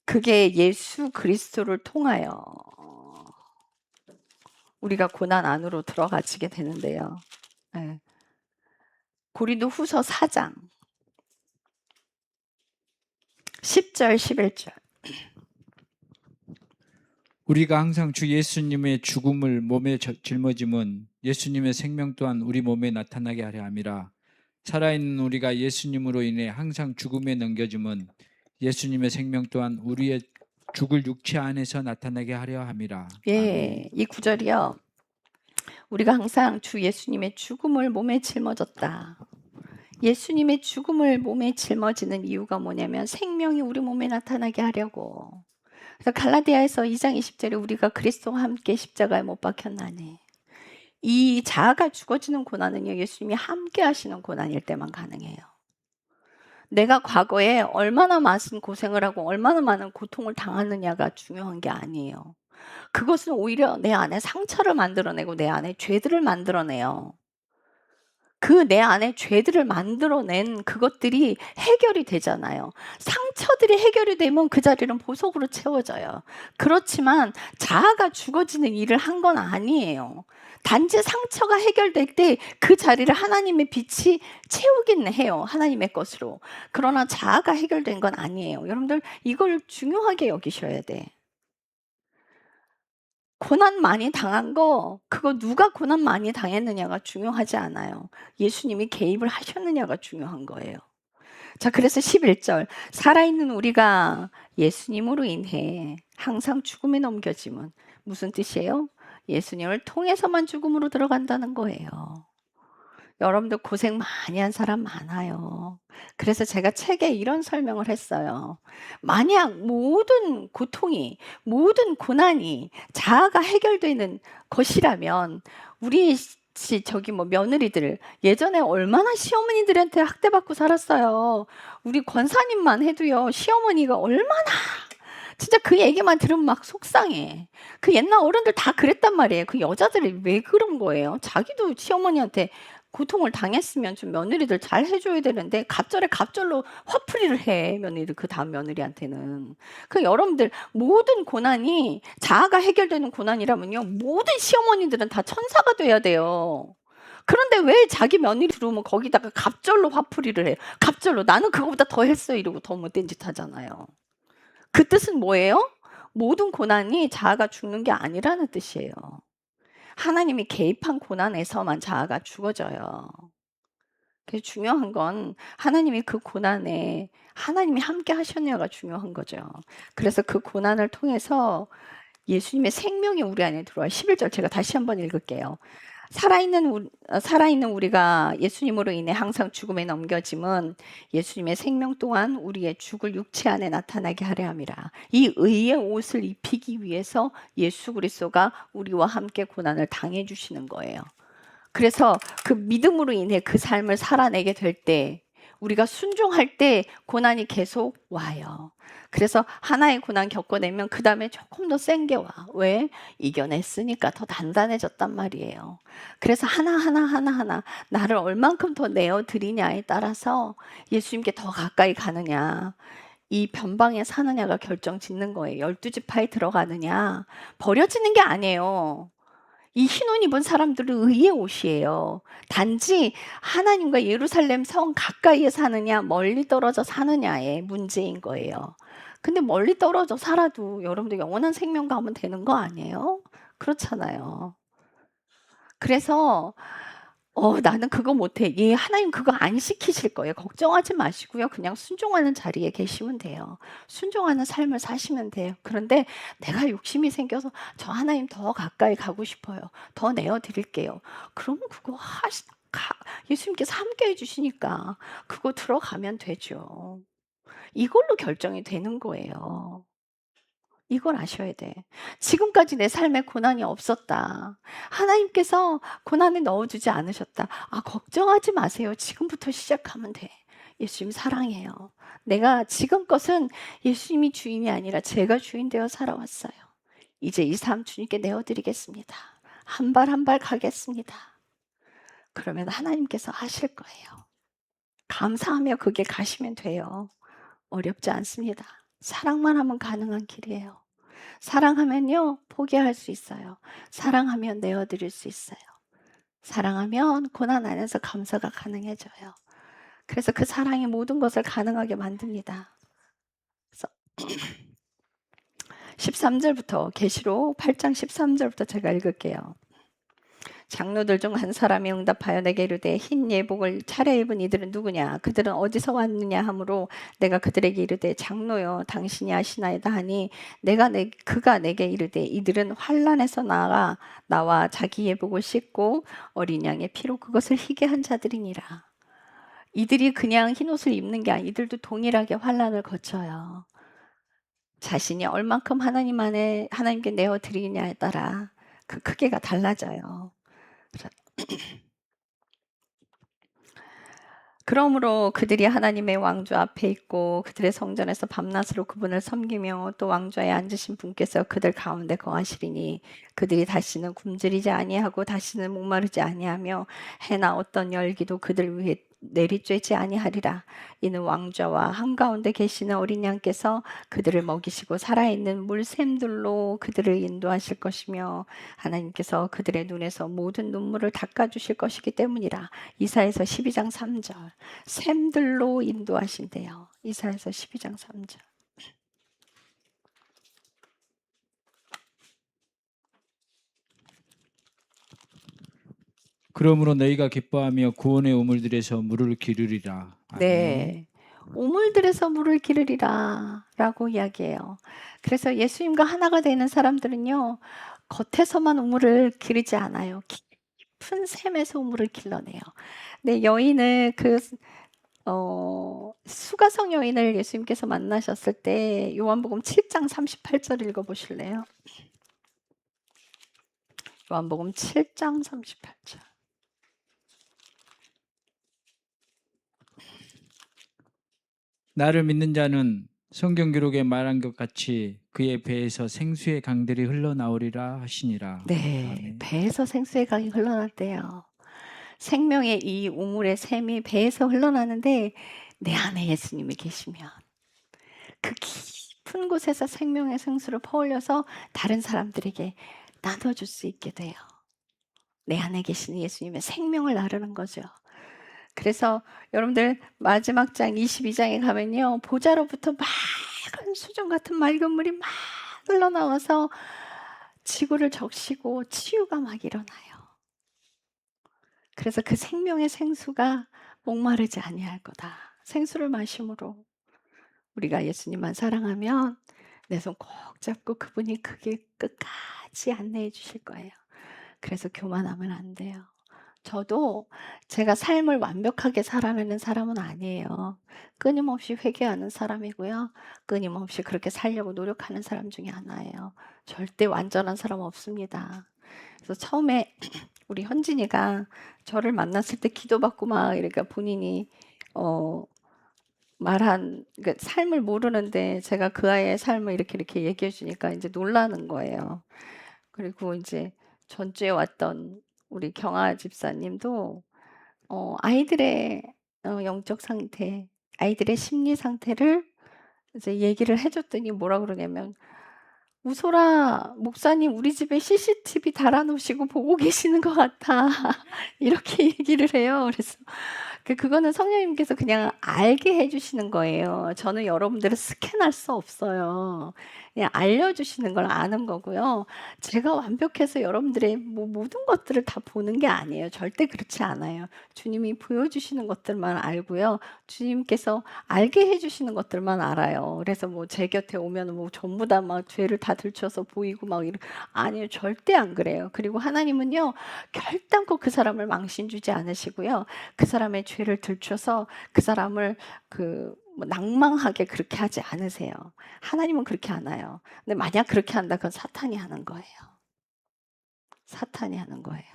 S1: 그게 예수 그리스도를 통하여 우리가 고난 안으로 들어가지게 되는데요. 네. 고린도후서 4장 10절 11절.
S3: 우리가 항상 주 예수님의 죽음을 몸에 짊어짐은 예수님의 생명 또한 우리 몸에 나타나게 하려 함이라. 살아있는 우리가 예수님으로 인해 항상 죽음에 넘겨짐은 예수님의 생명 또한 우리의 죽을 육체 안에서 나타나게 하려 함이라.
S1: 예, 이 구절이요. 우리가 항상 주 예수님의 죽음을 몸에 짊어졌다. 예수님의 죽음을 몸에 짊어지는 이유가 뭐냐면 생명이 우리 몸에 나타나게 하려고. 그래서 갈라디아에서 2장 20절에 우리가 그리스도와 함께 십자가에 못 박혔나니, 이 자아가 죽어지는 고난은요, 예수님이 함께 하시는 고난일 때만 가능해요. 내가 과거에 얼마나 많은 고생을 하고 얼마나 많은 고통을 당하느냐가 중요한 게 아니에요. 그것은 오히려 내 안에 상처를 만들어내고 내 안에 죄들을 만들어내요. 그 내 안에 죄들을 만들어낸 그것들이 해결이 되잖아요. 상처들이 해결이 되면 그 자리는 보석으로 채워져요. 그렇지만 자아가 죽어지는 일을 한 건 아니에요. 단지 상처가 해결될 때 그 자리를 하나님의 빛이 채우긴 해요. 하나님의 것으로. 그러나 자아가 해결된 건 아니에요. 여러분들 이걸 중요하게 여기셔야 돼. 고난 많이 당한 거, 그거 누가 고난 많이 당했느냐가 중요하지 않아요. 예수님이 개입을 하셨느냐가 중요한 거예요. 자, 그래서 11절. 살아있는 우리가 예수님으로 인해 항상 죽음에 넘겨짐은 무슨 뜻이에요? 예수님을 통해서만 죽음으로 들어간다는 거예요. 여러분들 고생 많이 한 사람 많아요. 그래서 제가 책에 이런 설명을 했어요. 만약 모든 고통이, 모든 고난이 자아가 해결되는 것이라면 우리 며느리들 예전에 얼마나 시어머니들한테 학대받고 살았어요. 우리 권사님만 해도요, 시어머니가 얼마나, 진짜 그 얘기만 들으면 막 속상해. 그 옛날 어른들 다 그랬단 말이에요. 그 여자들이 왜 그런 거예요? 자기도 시어머니한테 고통을 당했으면 좀 며느리들 잘 해줘야 되는데 갑절에 갑절로 화풀이를 해, 며느리들, 그 다음 며느리한테는. 그 여러분들 모든 고난이 자아가 해결되는 고난이라면요, 모든 시어머니들은 다 천사가 돼야 돼요. 그런데 왜 자기 며느리 들어오면 거기다가 갑절로 화풀이를 해요? 갑절로 나는 그거보다 더 했어 이러고 더 못된 짓 하잖아요. 그 뜻은 뭐예요? 모든 고난이 자아가 죽는 게 아니라는 뜻이에요. 하나님이 개입한 고난에서만 자아가 죽어져요. 그래서 중요한 건 하나님이 그 고난에 하나님이 함께 하셨냐가 중요한 거죠. 그래서 그 고난을 통해서 예수님의 생명이 우리 안에 들어와요. 11절 제가 다시 한번 읽을게요. 살아있는 우리가 예수님으로 인해 항상 죽음에 넘겨짐은 예수님의 생명 또한 우리의 죽을 육체 안에 나타나게 하려 함이라. 이 의의 옷을 입히기 위해서 예수 그리스도가 우리와 함께 고난을 당해 주시는 거예요. 그래서 그 믿음으로 인해 그 삶을 살아내게 될 때, 우리가 순종할 때 고난이 계속 와요. 그래서 하나의 고난 겪어내면 그 다음에 조금 더 센 게 와. 왜? 이겨냈으니까 더 단단해졌단 말이에요. 그래서 하나하나 나를 얼만큼 더 내어드리냐에 따라서 예수님께 더 가까이 가느냐, 이 변방에 사느냐가 결정짓는 거예요. 12지파에 들어가느냐. 버려지는 게 아니에요. 이 흰옷 입은 사람들은 의의 옷이에요. 단지 하나님과 예루살렘 성 가까이에 사느냐 멀리 떨어져 사느냐의 문제인 거예요. 근데 멀리 떨어져 살아도 여러분들 영원한 생명 가면 되는 거 아니에요? 그렇잖아요. 그래서 나는 그거 못해. 예, 하나님 그거 안 시키실 거예요. 걱정하지 마시고요. 그냥 순종하는 자리에 계시면 돼요. 순종하는 삶을 사시면 돼요. 그런데 내가 욕심이 생겨서 저 하나님 더 가까이 가고 싶어요. 더 내어드릴게요. 그러면 그거 예수님께서 함께 해주시니까 그거 들어가면 되죠. 이걸로 결정이 되는 거예요. 이걸 아셔야 돼. 지금까지 내 삶에 고난이 없었다. 하나님께서 고난에 넣어주지 않으셨다. 걱정하지 마세요. 지금부터 시작하면 돼. 예수님 사랑해요. 내가 지금껏은 예수님이 주인이 아니라 제가 주인 되어 살아왔어요. 이제 이 삶 주님께 내어드리겠습니다. 한 발 한 발 가겠습니다. 그러면 하나님께서 하실 거예요. 감사하며 그게 가시면 돼요. 어렵지 않습니다. 사랑만 하면 가능한 길이에요. 사랑하면요, 포기할 수 있어요. 사랑하면 내어드릴 수 있어요. 사랑하면 고난 안에서 감사가 가능해져요. 그래서 그 사랑이 모든 것을 가능하게 만듭니다. 그래서 13절부터 계시록 8장 13절부터 제가 읽을게요. 장로들 중 한 사람이 응답하여 내게 이르되 흰 예복을 차려 입은 이들은 누구냐 그들은 어디서 왔느냐 하므로 내가 그들에게 이르되 장로여 당신이 아시나이다 하니 그가 내게 이르되 이들은 환난에서 나와 자기 예복을 씻고 어린 양의 피로 그것을 희게 한 자들이니라. 이들이 그냥 흰옷을 입는 게 아니라 이들도 동일하게 환난을 거쳐요. 자신이 얼만큼 하나님께 내어 드리냐에 따라 그 크기가 달라져요. 그러므로 그들이 하나님의 왕좌 앞에 있고 그들의 성전에서 밤낮으로 그분을 섬기며 또 왕좌에 앉으신 분께서 그들 가운데 거하시리니 그들이 다시는 굶주리지 아니하고 다시는 목마르지 아니하며 해나 어떤 열기도 그들 위에 내리쬐지 아니하리라. 이는 왕좌와 한가운데 계시는 어린 양께서 그들을 먹이시고 살아있는 물샘들로 그들을 인도하실 것이며 하나님께서 그들의 눈에서 모든 눈물을 닦아주실 것이기 때문이라. 이사야서 12장 3절. 샘들로 인도하신대요. 이사야서 12장 3절.
S3: 그러므로 너희가 기뻐하며 구원의 우물들에서 물을 기르리라. 아멘.
S1: 네. 우물들에서 물을 기르리라 라고 이야기해요. 그래서 예수님과 하나가 되는 사람들은요, 겉에서만 우물을 기르지 않아요. 깊은 샘에서 우물을 길러내요. 네, 여인은 수가성 여인을 예수님께서 만나셨을 때 요한복음 7장 38절 읽어보실래요? 요한복음 7장 38절.
S3: 나를 믿는 자는 성경 기록에 말한 것 같이 그의 배에서 생수의 강들이 흘러나오리라 하시니라.
S1: 네,
S3: 아멘.
S1: 배에서 생수의 강이 흘러났대요. 생명의 이 우물의 샘이 배에서 흘러나는데 내 안에 예수님이 계시면 그 깊은 곳에서 생명의 생수를 퍼올려서 다른 사람들에게 나눠줄 수 있게 돼요. 내 안에 계시는 예수님의 생명을 나르는 거죠. 그래서 여러분들 마지막 장 22장에 가면요, 보좌로부터 맑은 수정 같은 맑은 물이 막 흘러나와서 지구를 적시고 치유가 막 일어나요. 그래서 그 생명의 생수가 목마르지 아니할 거다. 생수를 마심으로 우리가 예수님만 사랑하면 내 손 꼭 잡고 그분이 그 길 끝까지 안내해 주실 거예요. 그래서 교만하면 안 돼요. 저도 제가 삶을 완벽하게 살아내는 사람은 아니에요. 끊임없이 회개하는 사람이고요. 끊임없이 그렇게 살려고 노력하는 사람 중에 하나예요. 절대 완전한 사람 없습니다. 그래서 처음에 우리 현진이가 저를 만났을 때 기도받고 막 이러니까 본인이 그러니까 삶을 모르는데 제가 그 아이의 삶을 이렇게 얘기해 주니까 이제 놀라는 거예요. 그리고 이제 전주에 왔던 우리 경아 집사님도 아이들의 영적 상태, 아이들의 심리 상태를 이제 얘기를 해 줬더니 뭐라 그러냐면 "우솔아, 목사님 우리 집에 CCTV 달아 놓으시고 보고 계시는 것 같아." 이렇게 얘기를 해요. 그래서 그거는 성령님께서 그냥 알게 해 주시는 거예요. 저는 여러분들을 스캔할 수 없어요. 그냥 알려주시는 걸 아는 거고요. 제가 완벽해서 여러분들의 모든 것들을 다 보는 게 아니에요. 절대 그렇지 않아요. 주님이 보여주시는 것들만 알고요. 주님께서 알게 해주시는 것들만 알아요. 그래서 뭐 제 곁에 오면 뭐 전부 다 막 죄를 다 들춰서 보이고 막 아니요. 절대 안 그래요. 그리고 하나님은요. 결단코 그 사람을 망신 주지 않으시고요. 그 사람의 죄를 들춰서 그 사람을 뭐 낭망하게 그렇게 하지 않으세요. 하나님은 그렇게 안 해요. 근데 만약 그렇게 한다 그건 사탄이 하는 거예요. 사탄이 하는 거예요.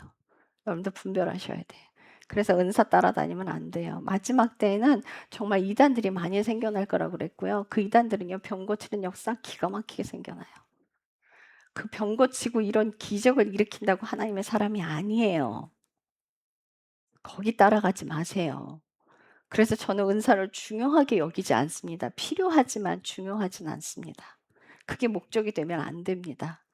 S1: 여러분들 분별하셔야 돼요. 그래서 은사 따라다니면 안 돼요. 마지막 때에는 정말 이단들이 많이 생겨날 거라고 그랬고요. 그 이단들은요. 병 고치는 역사 기가 막히게 생겨나요. 그 병 고치고 이런 기적을 일으킨다고 하나님의 사람이 아니에요. 거기 따라가지 마세요. 그래서 저는 은사를 중요하게 여기지 않습니다. 필요하지만 중요하진 않습니다. 그게 목적이 되면 안 됩니다.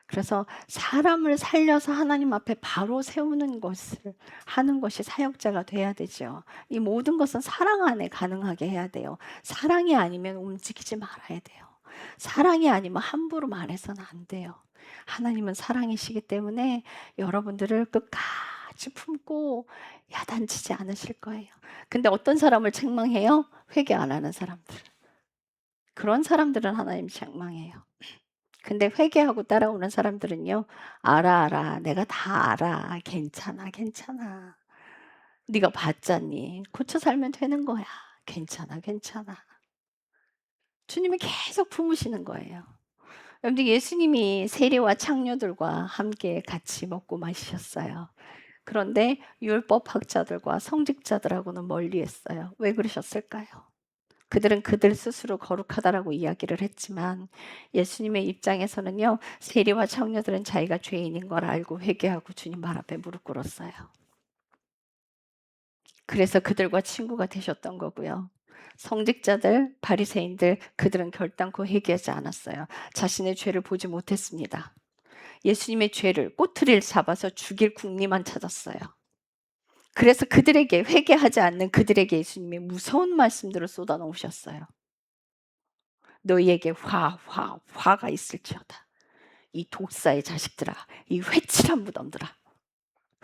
S1: 그래서 사람을 살려서 하나님 앞에 바로 세우는 것을 하는 것이 사역자가 돼야 되죠. 이 모든 것은 사랑 안에 가능하게 해야 돼요. 사랑이 아니면 움직이지 말아야 돼요. 사랑이 아니면 함부로 말해서는 안 돼요. 하나님은 사랑이시기 때문에 여러분들을 끝까지 품고 야단치지 않으실 거예요. 근데 어떤 사람을 책망해요? 회개 안 하는 사람들. 그런 사람들은 하나님 책망해요. 근데 회개하고 따라오는 사람들은요. 알아. 내가 다 알아. 괜찮아. 네가 봤잖니. 고쳐 살면 되는 거야. 괜찮아. 주님이 계속 품으시는 거예요. 여러분들 예수님이 세리와 창녀들과 함께 같이 먹고 마시셨어요. 그런데 율법학자들과 성직자들하고는 멀리했어요. 왜 그러셨을까요? 그들은 그들 스스로 거룩하다라고 이야기를 했지만 예수님의 입장에서는요. 세리와 창녀들은 자기가 죄인인 걸 알고 회개하고 주님 발 앞에 무릎 꿇었어요. 그래서 그들과 친구가 되셨던 거고요. 성직자들, 바리새인들 그들은 결단코 회개하지 않았어요. 자신의 죄를 보지 못했습니다. 예수님의 죄를 꼬투리를 잡아서 죽일 궁리만 찾았어요. 그래서 그들에게 회개하지 않는 그들에게 예수님이 무서운 말씀들을 쏟아 놓으셨어요. 너희에게 화가 있을지어다. 이 독사의 자식들아, 이 회칠한 무덤들아,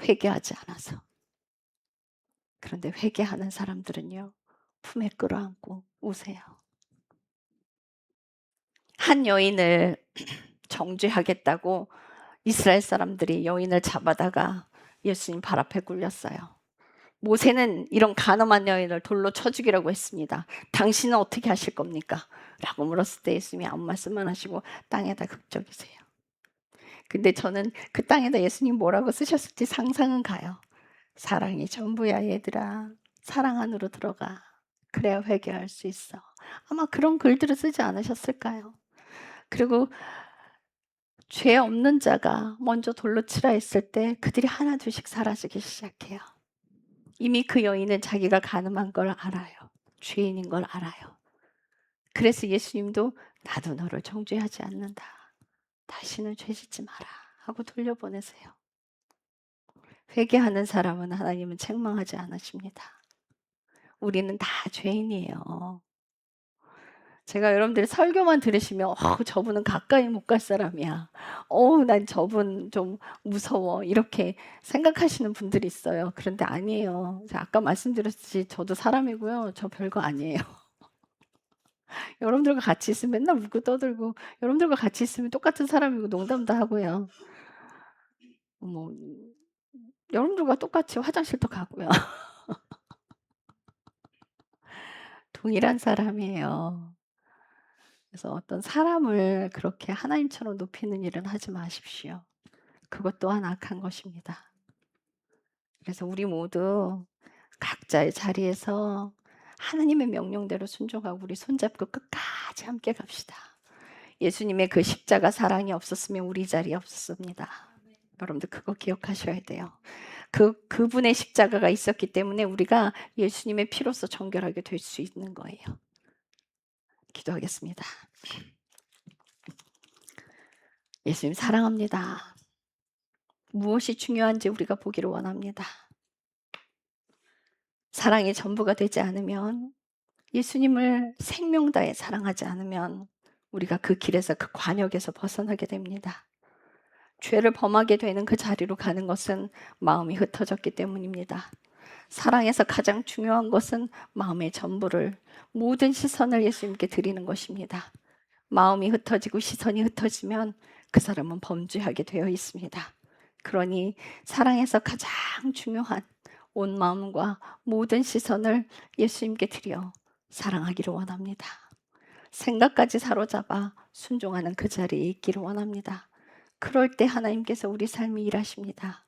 S1: 회개하지 않아서. 그런데 회개하는 사람들은요, 품에 끌어안고 우세요. 한 여인을 정죄하겠다고 이스라엘 사람들이 여인을 잡아다가 예수님 발 앞에 굴렸어요. 모세는 이런 간음한 여인을 돌로 쳐 죽이라고 했습니다. 당신은 어떻게 하실 겁니까? 라고 물었을 때 예수님이 아무 말씀만 하시고 땅에다 긁적이세요. 근데 저는 그 땅에다 예수님 뭐라고 쓰셨을지 상상은 가요. 사랑이 전부야 얘들아. 사랑 안으로 들어가. 그래야 회개할 수 있어. 아마 그런 글들을 쓰지 않으셨을까요? 그리고 죄 없는 자가 먼저 돌로 치라 했을 때 그들이 하나 둘씩 사라지기 시작해요. 이미 그 여인은 자기가 간음한 걸 알아요. 죄인인 걸 알아요. 그래서 예수님도 나도 너를 정죄하지 않는다. 다시는 죄 짓지 마라 하고 돌려보내세요. 회개하는 사람은 하나님은 책망하지 않으십니다. 우리는 다 죄인이에요. 제가 여러분들이 설교만 들으시면 저분은 가까이 못 갈 사람이야. 난 저분 좀 무서워. 이렇게 생각하시는 분들이 있어요. 그런데 아니에요. 제가 아까 말씀드렸듯이 저도 사람이고요. 저 별거 아니에요. 여러분들과 같이 있으면 맨날 웃고 떠들고 여러분들과 같이 있으면 똑같은 사람이고 농담도 하고요. 뭐 여러분들과 똑같이 화장실도 가고요. 동일한 사람이에요. 그래서 어떤 사람을 그렇게 하나님처럼 높이는 일은 하지 마십시오. 그것 또한 악한 것입니다. 그래서 우리 모두 각자의 자리에서 하나님의 명령대로 순종하고 우리 손잡고 끝까지 함께 갑시다. 예수님의 그 십자가 사랑이 없었으면 우리 자리에 없었습니다. 여러분들 그거 기억하셔야 돼요. 그분의 십자가가 있었기 때문에 우리가 예수님의 피로써 정결하게 될 수 있는 거예요. 기도하겠습니다. 예수님 사랑합니다. 무엇이 중요한지 우리가 보기를 원합니다. 사랑이 전부가 되지 않으면 예수님을 생명 다해 사랑하지 않으면 우리가 그 길에서, 그 관역에서 벗어나게 됩니다. 죄를 범하게 되는 그 자리로 가는 것은 마음이 흩어졌기 때문입니다. 사랑에서 가장 중요한 것은 마음의 전부를, 모든 시선을 예수님께 드리는 것입니다. 마음이 흩어지고 시선이 흩어지면 그 사람은 범죄하게 되어 있습니다. 그러니 사랑에서 가장 중요한 온 마음과 모든 시선을 예수님께 드려 사랑하기를 원합니다. 생각까지 사로잡아 순종하는 그 자리에 있기를 원합니다. 그럴 때 하나님께서 우리 삶에 일하십니다.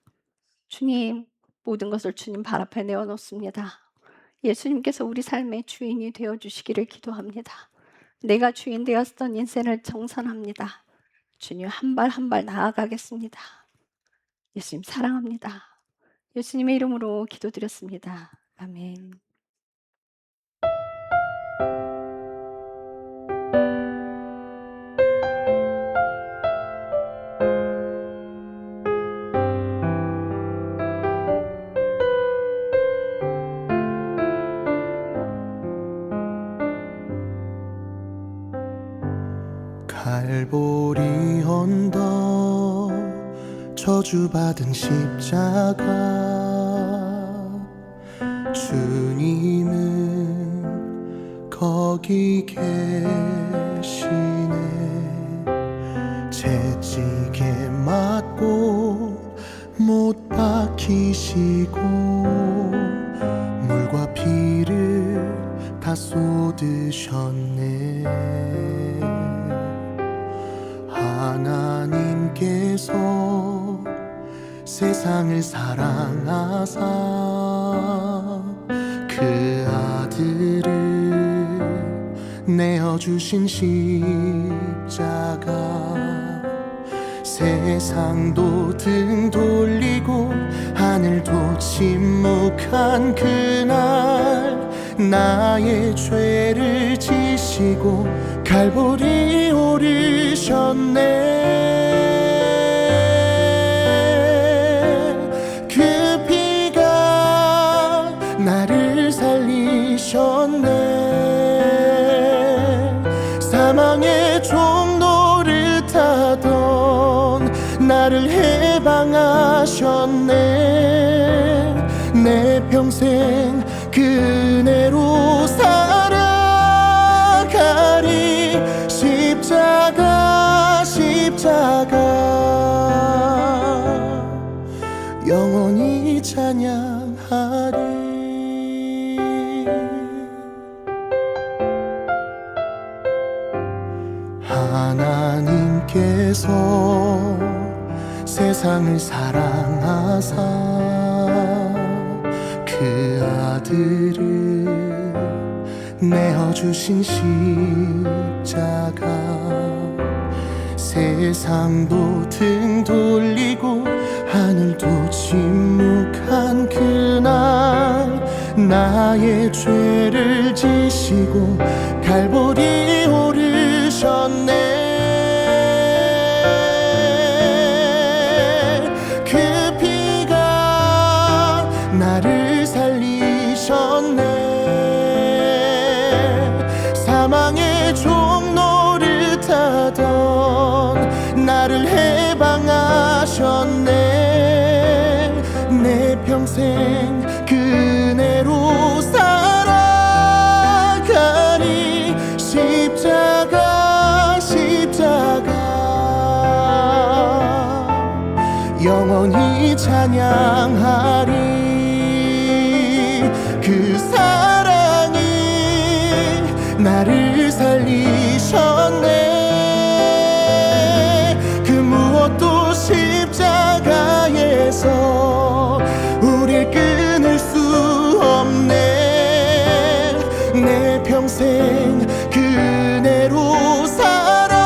S1: 주님, 모든 것을 주님 발 앞에 내어놓습니다. 예수님께서 우리 삶의 주인이 되어주시기를 기도합니다. 내가 주인 되었던 인생을 정산합니다. 주님 한 발 한 발 나아가겠습니다. 예수님 사랑합니다. 예수님의 이름으로 기도드렸습니다. 아멘.
S4: 갈보리 언덕 저주받은 십자가 주님은 거기 계시네. 채찍에 맞고 못 박히시고 물과 피를 다 쏟으셨네. 하나님께서 세상을 사랑하사 그 아들을 내어주신 십자가, 세상도 등 돌리고 하늘도 침묵한 그날 나의 죄를 지시고 갈보리 오르셨네. 그 피가 나를 살리셨네. 사망의 종로를 타던 나를 해방하셨네. 내 평생 그 은혜로 살아가리. 십자가 십자가 영원히 찬양하리. 하나님께서 세상을 사랑하사 그 아들을 내어주신 십자가, 세상도 등 돌리고 하늘도 침묵한 그날 나의 죄를 지시고 갈보리 오르셨네. 그 피가 나를 살리셨네. 사망의 종로를 타던 나를 해방하셨네. 내 평생 그 은혜로 살아가리. 십자가 십자가 영원히 찬양하리. 그 사랑이 나를 살리셨네. 그 무엇도 십자가에서 우릴 끊을 수 없네. 내 평생 그 은혜로 살아가리.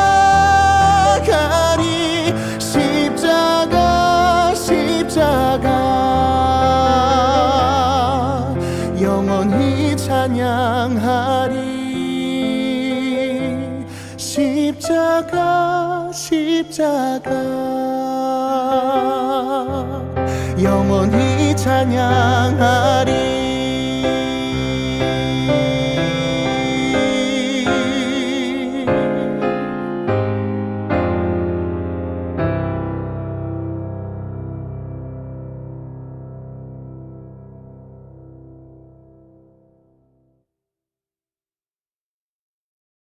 S4: 십자가 십자가 영원히 찬양하리. 십자가 십자가 영원히 찬양하리.